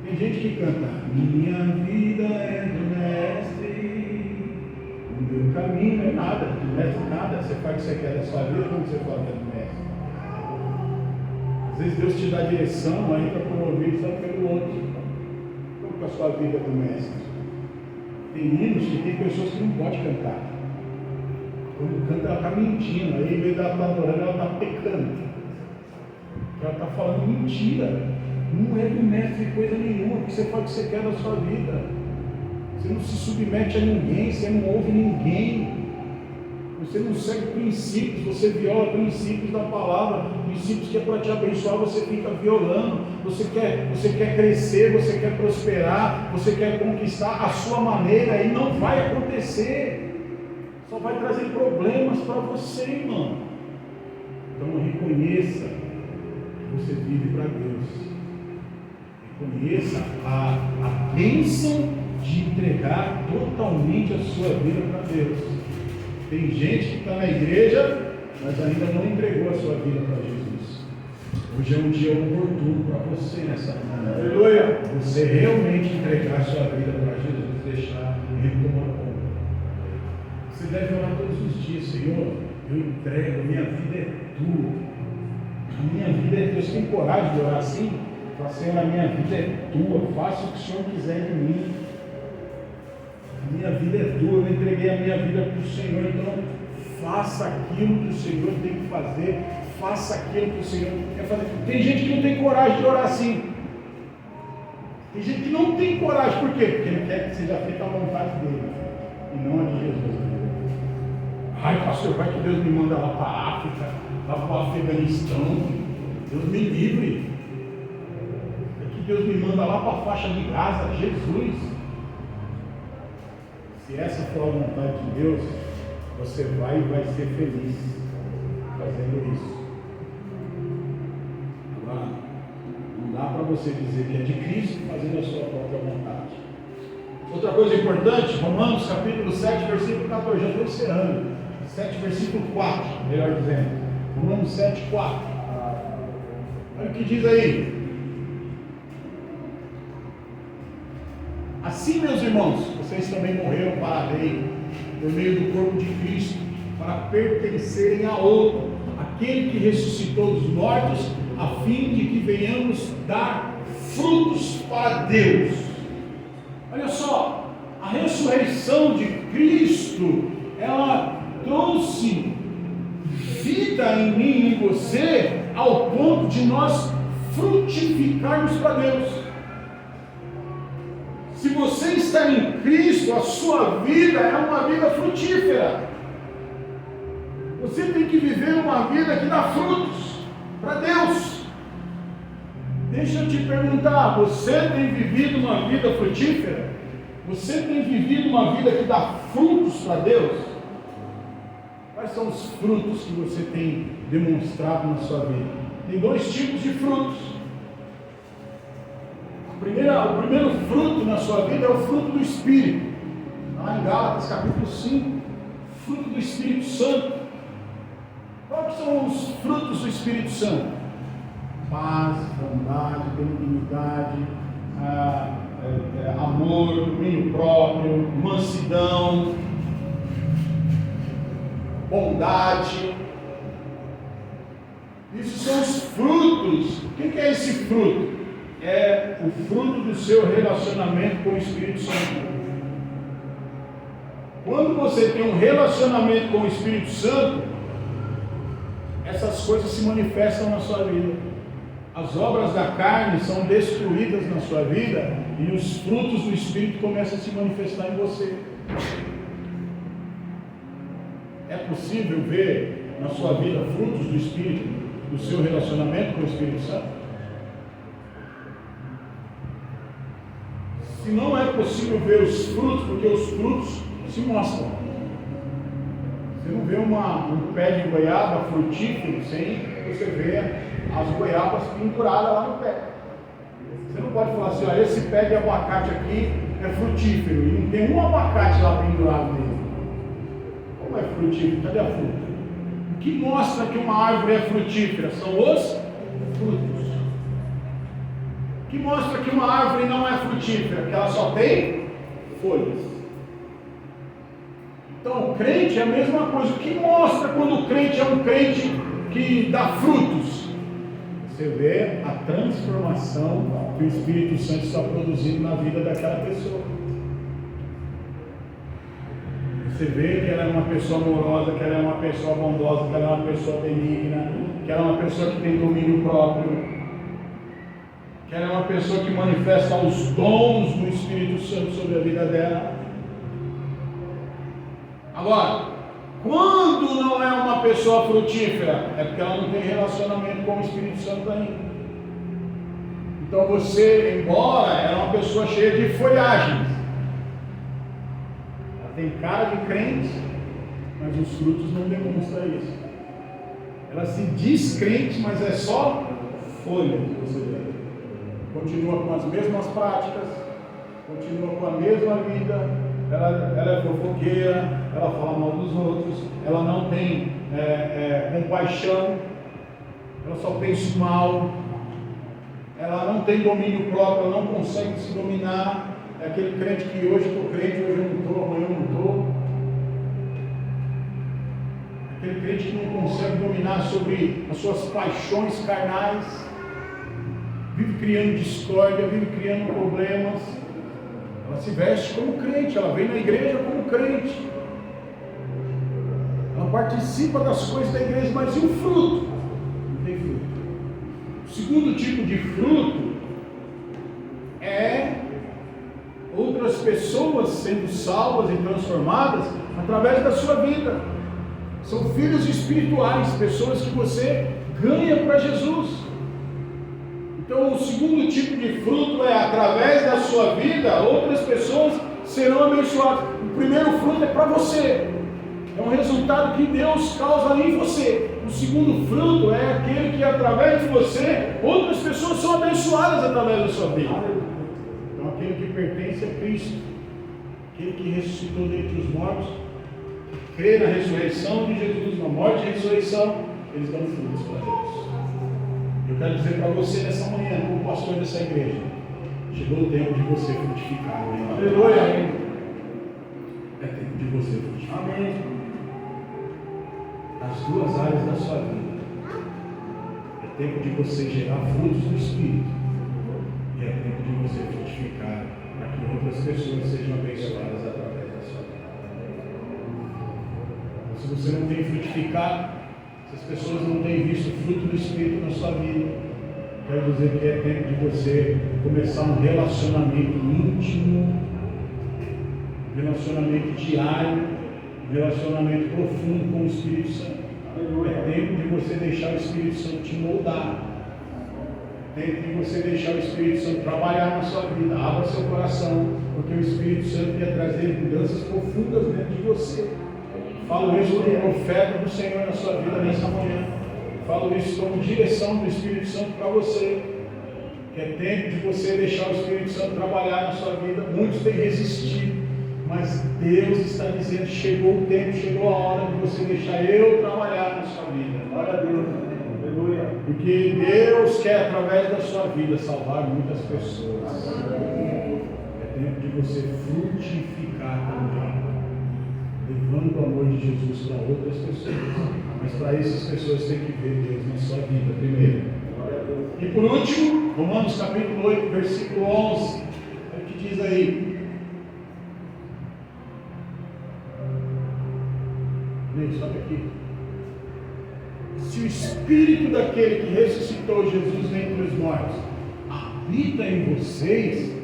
Speaker 1: Tem gente que canta: minha vida é do mestre, o meu caminho, não é nada, não é nada. Você faz o que você quer da sua vida quando você fala do mestre. Às vezes Deus te dá direção, aí para promover só pelo outro. Como com a sua vida do mestre? Tem hinos que tem pessoas que não podem cantar. Quando canta, ela está mentindo. Aí, em vez de ela estar adorando, ela está pecando. Ela está falando mentira. Não é do mestre coisa nenhuma, porque você faz o que você quer da sua vida. Você não se submete a ninguém, você não ouve ninguém. Você não segue princípios, você viola princípios da palavra, princípios que é para te abençoar, você fica violando. Você quer crescer, você quer prosperar, você quer conquistar a sua maneira e não vai acontecer. Só vai trazer problemas para você, irmão. Então reconheça que você vive para Deus. Reconheça a bênção de entregar totalmente a sua vida para Deus. Tem gente que está na igreja, mas ainda não entregou a sua vida para Jesus. Hoje é um dia oportuno para você nessa manhã. Aleluia! Você realmente entregar a sua vida para Jesus, deixar Ele tomar conta. Você deve orar todos os dias: Senhor, eu entrego, a minha vida é tua. A minha vida é tua. Você tem coragem de orar assim? Fala: Senhor, a minha vida é tua, faça o que o Senhor quiser de mim. A minha vida é tua, eu entreguei a minha vida para o Senhor, então faça aquilo que o Senhor tem que fazer, faça aquilo que o Senhor quer fazer. Tem gente que não tem coragem de orar assim. Tem gente que não tem coragem, por quê? Porque ele quer que seja feita a vontade dele, e não a de Jesus. Ai, pastor, vai que Deus me manda lá para a África, lá para o Afeganistão, Deus me livre. É que Deus me manda lá para a faixa de Gaza, Jesus. Se essa for a vontade de Deus, você vai e vai ser feliz fazendo isso. Agora, não dá para você dizer que é de Cristo fazendo a sua própria vontade. Outra coisa importante, Romanos capítulo 7, versículo 14, já estou encerrando. 7, versículo 4, melhor dizendo. Romanos 7, 4. Olha o que diz aí. Assim, meus irmãos, vocês também morreram para a lei, por meio do corpo de Cristo, para pertencerem a outro, aquele que ressuscitou dos mortos, a fim de que venhamos dar frutos para Deus. Olha só, a ressurreição de Cristo, ela trouxe vida em mim e em você, ao ponto de nós frutificarmos para Deus. Se você está em Cristo, a sua vida é uma vida frutífera. Você tem que viver uma vida que dá frutos para Deus. Deixa eu te perguntar, você tem vivido uma vida frutífera? Você tem vivido uma vida que dá frutos para Deus? Quais são os frutos que você tem demonstrado na sua vida? Tem dois tipos de frutos. O primeiro fruto na sua vida é o fruto do Espírito. Lá em Gálatas capítulo 5, fruto do Espírito Santo. Quais são os frutos do Espírito Santo? Paz, bondade, benignidade, amor, domínio próprio, mansidão, bondade. Isso são os frutos. O que é esse fruto? É o fruto do seu relacionamento com o Espírito Santo. Quando você tem um relacionamento com o Espírito Santo, essas coisas se manifestam na sua vida. As obras da carne são destruídas na sua vida e os frutos do Espírito começam a se manifestar em você. É possível ver na sua vida frutos do Espírito, do seu relacionamento com o Espírito Santo? Se não é possível ver os frutos, porque os frutos se mostram. Você não vê um pé de goiaba frutífero sem você ver as goiabas penduradas lá no pé. Você não pode falar assim: olha, esse pé de abacate aqui é frutífero e não tem um abacate lá pendurado nele. Como é frutífero? Cadê a fruta? O que mostra que uma árvore é frutífera são os frutos. Que mostra que uma árvore não é frutífera, que ela só tem folhas. Então o crente é a mesma coisa. O que mostra quando o crente é um crente que dá frutos? Você vê a transformação que o Espírito Santo está produzindo na vida daquela pessoa. Você vê que ela é uma pessoa amorosa, que ela é uma pessoa bondosa, que ela é uma pessoa benigna, que ela é uma pessoa que tem domínio próprio, que ela é uma pessoa que manifesta os dons do Espírito Santo sobre a vida dela. Agora, quando não é uma pessoa frutífera, é porque ela não tem relacionamento com o Espírito Santo ainda. Então você, embora ela é uma pessoa cheia de folhagens, ela tem cara de crente, mas os frutos não demonstram isso. Ela se diz crente, mas é só folha que você vê. Continua com as mesmas práticas, continua com a mesma vida, ela é fofoqueira, ela fala mal dos outros, ela não tem compaixão, ela só pensa mal, ela não tem domínio próprio, ela não consegue se dominar. É aquele crente que hoje estou crente, hoje eu não estou, amanhã eu não estou. Aquele crente que não consegue dominar sobre as suas paixões carnais, vive criando discórdia, vive criando problemas. Ela se veste como crente, ela vem na igreja como crente, ela participa das coisas da igreja, mas e o fruto? Não tem fruto. O segundo tipo de fruto é outras pessoas sendo salvas e transformadas através da sua vida. São filhos espirituais, pessoas que você ganha para Jesus. Então o segundo tipo de fruto é através da sua vida, outras pessoas serão abençoadas. O primeiro fruto é para você, é um resultado que Deus causa em você. O segundo fruto é aquele que através de você, outras pessoas são abençoadas através da sua vida. Então aquele que pertence a Cristo, aquele que ressuscitou dentre os mortos, que crê na ressurreição de Jesus, na morte e ressurreição, eles dão frutos para Deus. Eu quero dizer para você nessa manhã, como pastor dessa igreja, chegou o tempo de você frutificar. Amém? Aleluia! É tempo de você frutificar. Amém. As duas áreas da sua vida. É tempo de você gerar frutos do Espírito. E é tempo de você frutificar para que outras pessoas sejam abençoadas através da sua vida. Se você não tem frutificado, se as pessoas não têm visto o fruto do Espírito na sua vida, quero dizer que é tempo de você começar um relacionamento íntimo, um relacionamento diário, um relacionamento profundo com o Espírito Santo. É tempo de você deixar o Espírito Santo te moldar. É tempo de você deixar o Espírito Santo trabalhar na sua vida. Abra seu coração, porque o Espírito Santo quer trazer mudanças profundas dentro de você. Falo isso como profeta do Senhor na sua vida nessa manhã. Falo isso como direção do Espírito Santo para você. Que é tempo de você deixar o Espírito Santo trabalhar na sua vida. Muitos têm resistido, mas Deus está dizendo: chegou o tempo, chegou a hora de você deixar eu trabalhar na sua vida. Glória a Deus, aleluia. Porque Deus quer, através da sua vida, salvar muitas pessoas. É tempo de você frutificar também, levando o amor de Jesus para outras pessoas. Mas para isso as pessoas têm que ver Deus na sua vida primeiro. E por último, Romanos capítulo 8, versículo 11, é o que diz aí. Sobe aqui. Se o Espírito daquele que ressuscitou Jesus dentre os mortos habita em vocês,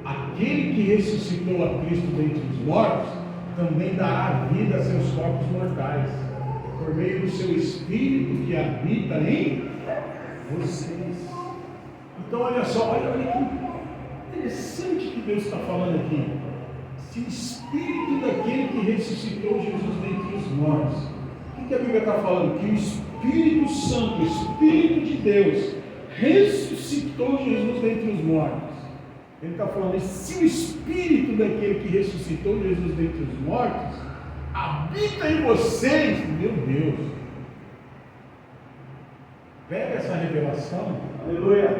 Speaker 1: aquele que ressuscitou a Cristo dentre os mortos também dará vida a seus corpos mortais, por meio do seu Espírito que habita em vocês. Então olha só, olha que interessante que Deus está falando aqui. Se o Espírito daquele que ressuscitou Jesus dentre os mortos, o que a Bíblia está falando? Que o Espírito Santo, o Espírito de Deus, ressuscitou Jesus dentre os mortos. Ele está falando, se o Espírito daquele que ressuscitou Jesus dentre os mortos habita em vocês, meu Deus, pega essa revelação. Aleluia.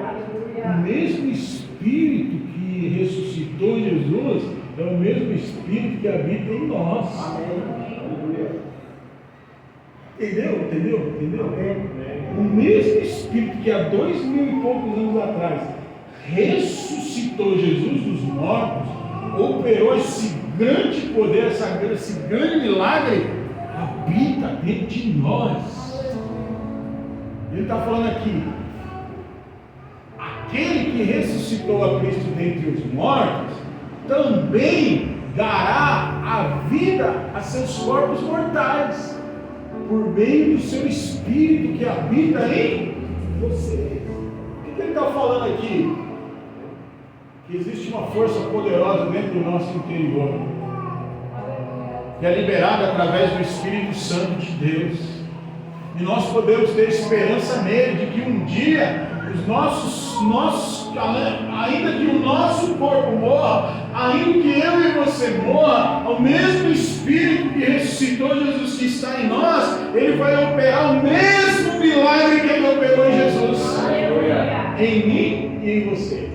Speaker 1: O mesmo Espírito que que ressuscitou Jesus é o mesmo Espírito que habita em nós. Entendeu? O mesmo Espírito que há 2000 e poucos anos atrás ressuscitou Jesus dos mortos, operou esse grande poder, esse grande milagre, habita dentro de nós. Ele está falando aqui, aquele que ressuscitou a Cristo dentre os mortos, também dará a vida a seus corpos mortais, por meio do seu Espírito que habita em você. O que ele está falando aqui? Que existe uma força poderosa dentro do nosso interior, que é liberada através do Espírito Santo de Deus, e nós podemos ter esperança nele, de que um dia ainda que o nosso corpo morra, ainda que eu e você morra, o mesmo Espírito que ressuscitou Jesus que está em nós, ele vai operar o mesmo milagre que ele operou em Jesus, em mim e em você.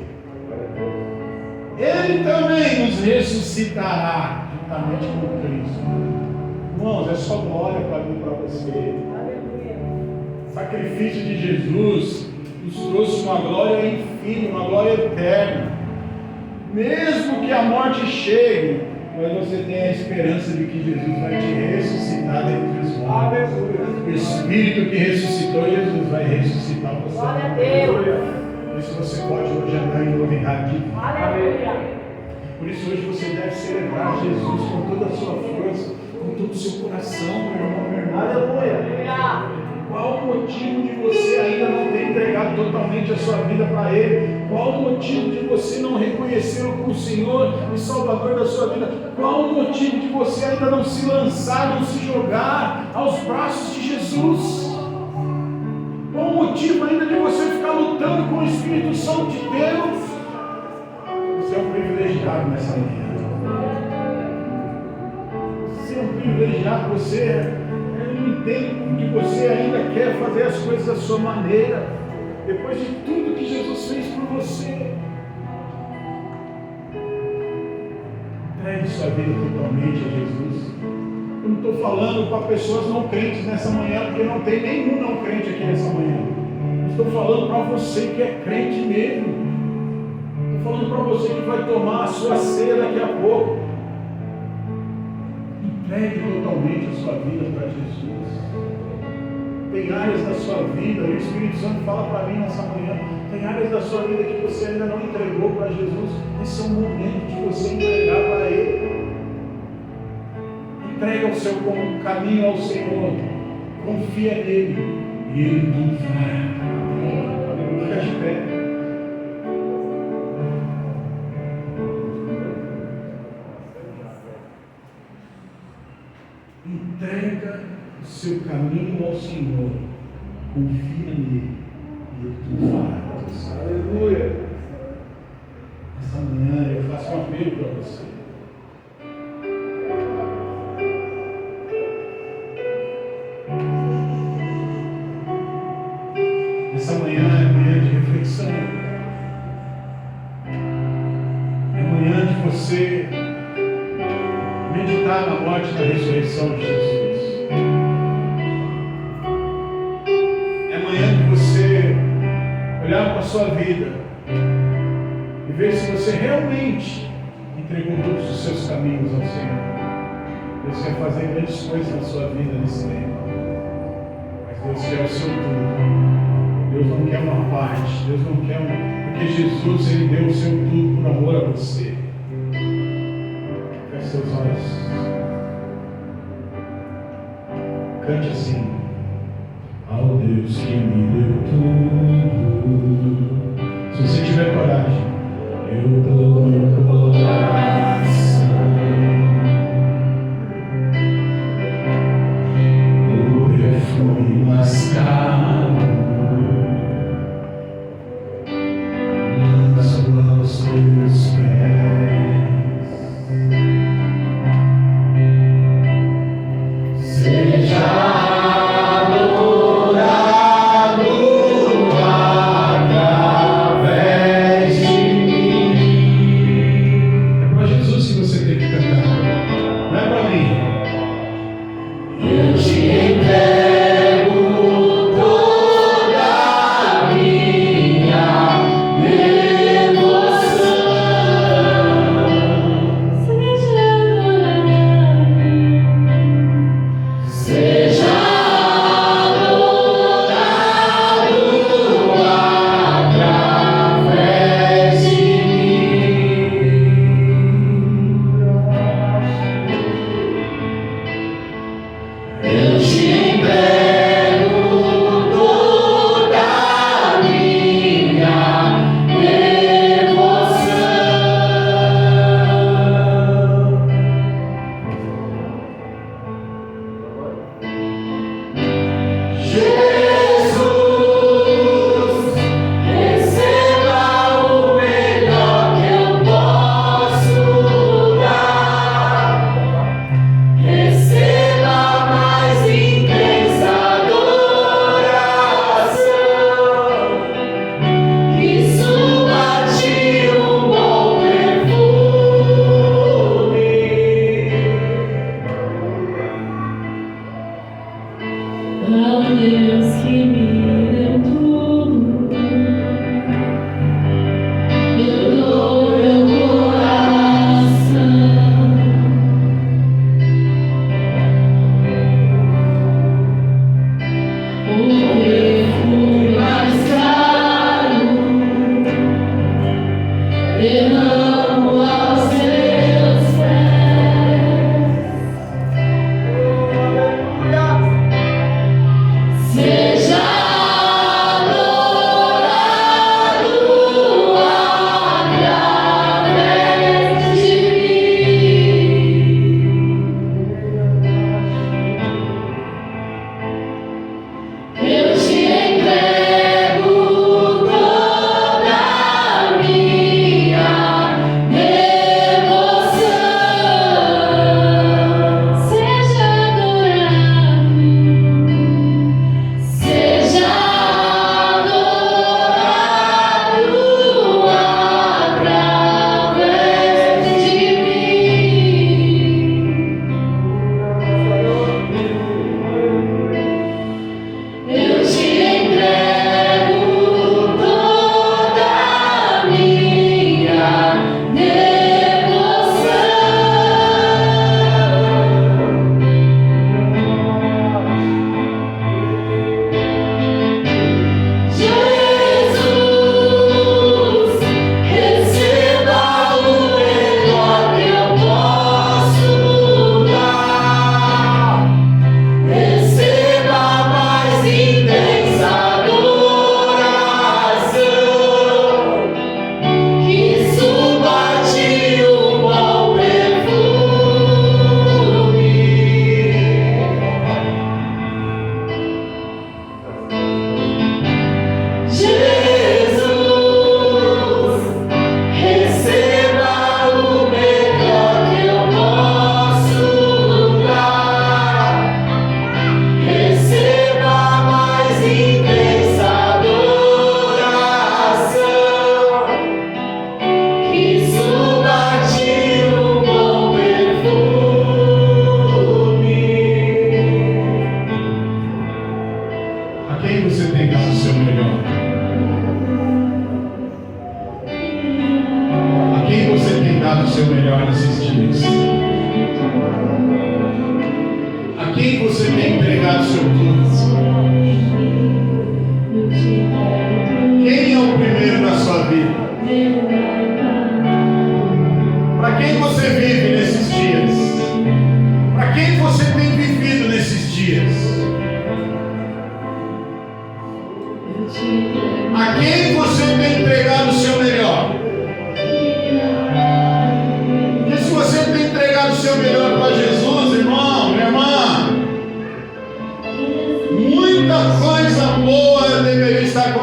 Speaker 1: Ele também nos ressuscitará juntamente com Cristo. Irmãos, é só glória para mim e para você. O sacrifício de Jesus nos trouxe uma glória infinita, uma glória eterna. Mesmo que a morte chegue, mas você tem a esperança de que Jesus vai te ressuscitar dentre os mortos. O Espírito que ressuscitou Jesus vai ressuscitar você.
Speaker 2: Glória a Deus.
Speaker 1: Por isso você pode hoje andar em novidade.
Speaker 2: Aleluia.
Speaker 1: Por isso hoje você deve celebrar Jesus com toda a sua força, com todo o seu coração, meu irmão, minha irmã.
Speaker 2: Aleluia.
Speaker 1: Qual o motivo de você ainda não ter entregado totalmente a sua vida para Ele? Qual o motivo de você não reconhecê-lo como Senhor e Salvador da sua vida? Qual o motivo de você ainda não se lançar, não se jogar aos braços de Jesus? Qual o motivo ainda de você ficar lutando com o Espírito Santo de Deus? Você é um privilegiado nessa manhã. Você é um privilegiado, você não entende como que você ainda quer fazer as coisas da sua maneira, depois de tudo que Jesus fez por você. Entregue sua vida totalmente a Jesus. Eu não estou falando para pessoas não crentes nessa manhã, porque não tem nenhum não crente aqui nessa manhã. Eu estou falando para você que é crente mesmo. Estou falando para você que vai tomar a sua ceia daqui a pouco. Entregue totalmente a sua vida para Jesus. Tem áreas da sua vida, o Espírito Santo fala para mim nessa manhã, tem áreas da sua vida que você ainda não entregou para Jesus. Esse é o momento de você entregar para Ele. Entrega o seu caminho ao Senhor, confia nele e Ele tudo fará. Fica de pé. Entrega o seu caminho ao Senhor, confia nele e Ele tudo fará. Aleluia. Essa manhã eu faço um apelo para você. Essa manhã é manhã de reflexão. É manhã de você meditar na morte e na ressurreição de Jesus. É manhã de você olhar para a sua vida e ver se você realmente entregou todos os seus caminhos ao Senhor. Deus quer fazer grandes coisas na sua vida nesse tempo. Mas Deus quer o seu tudo. Deus não quer uma parte, Deus não quer porque Jesus, Ele deu o seu tudo por amor a você. Feche seus olhos. Cante assim. Ao Deus que me deu tudo. Se você tiver coragem, eu dou meu coração. O perfume mais caro. Aos teus pés, seja adorado,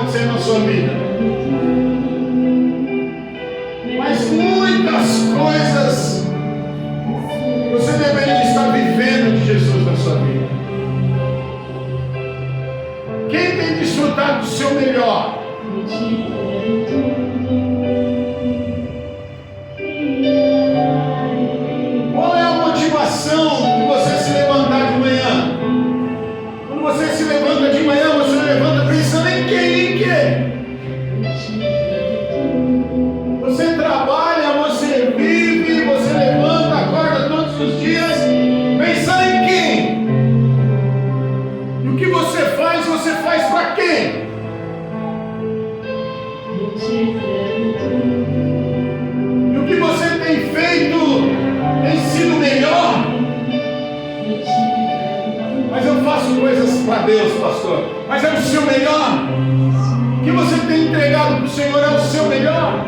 Speaker 1: acontecendo na sua vida. Mas muitas coisas você deveria estar vivendo de Jesus na sua vida. Quem tem desfrutado do seu melhor? Qual é a motivação de você se levantar de manhã? Quando você se levanta de manhã, você levanta pensando em quem? Em quê? Você trabalha, você vive, você levanta, acorda todos os dias pensando em quem? E o que você faz para quem? E o que você tem feito tem sido melhor? Mas eu faço coisas para Deus, pastor. Mas é o seu melhor? O que você tem entregado para o Senhor é o seu melhor?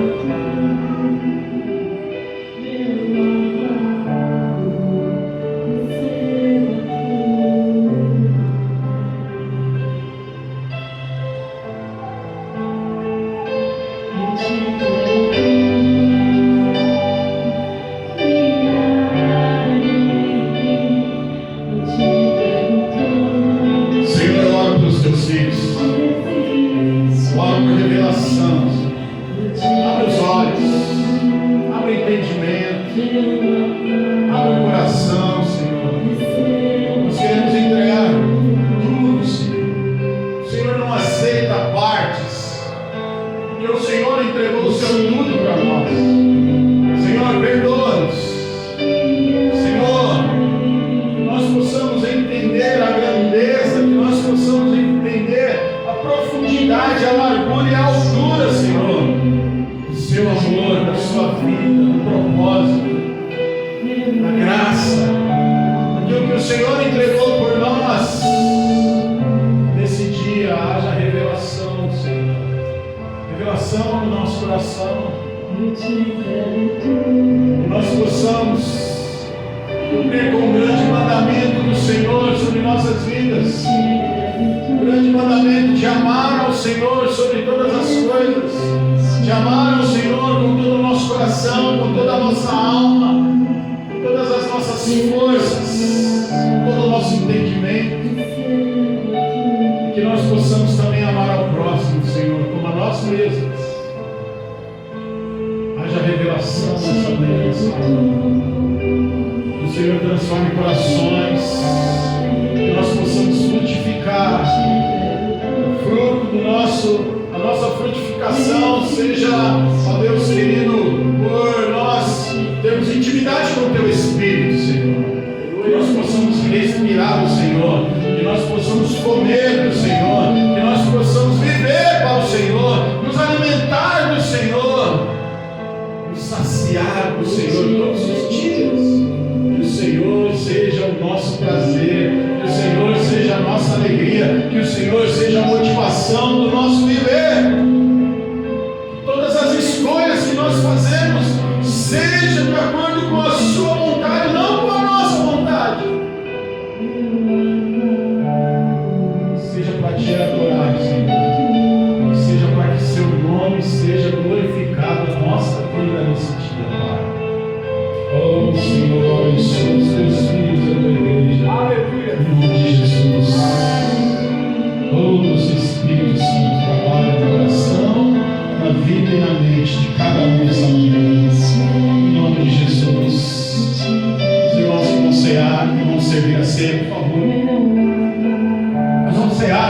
Speaker 2: Senhor.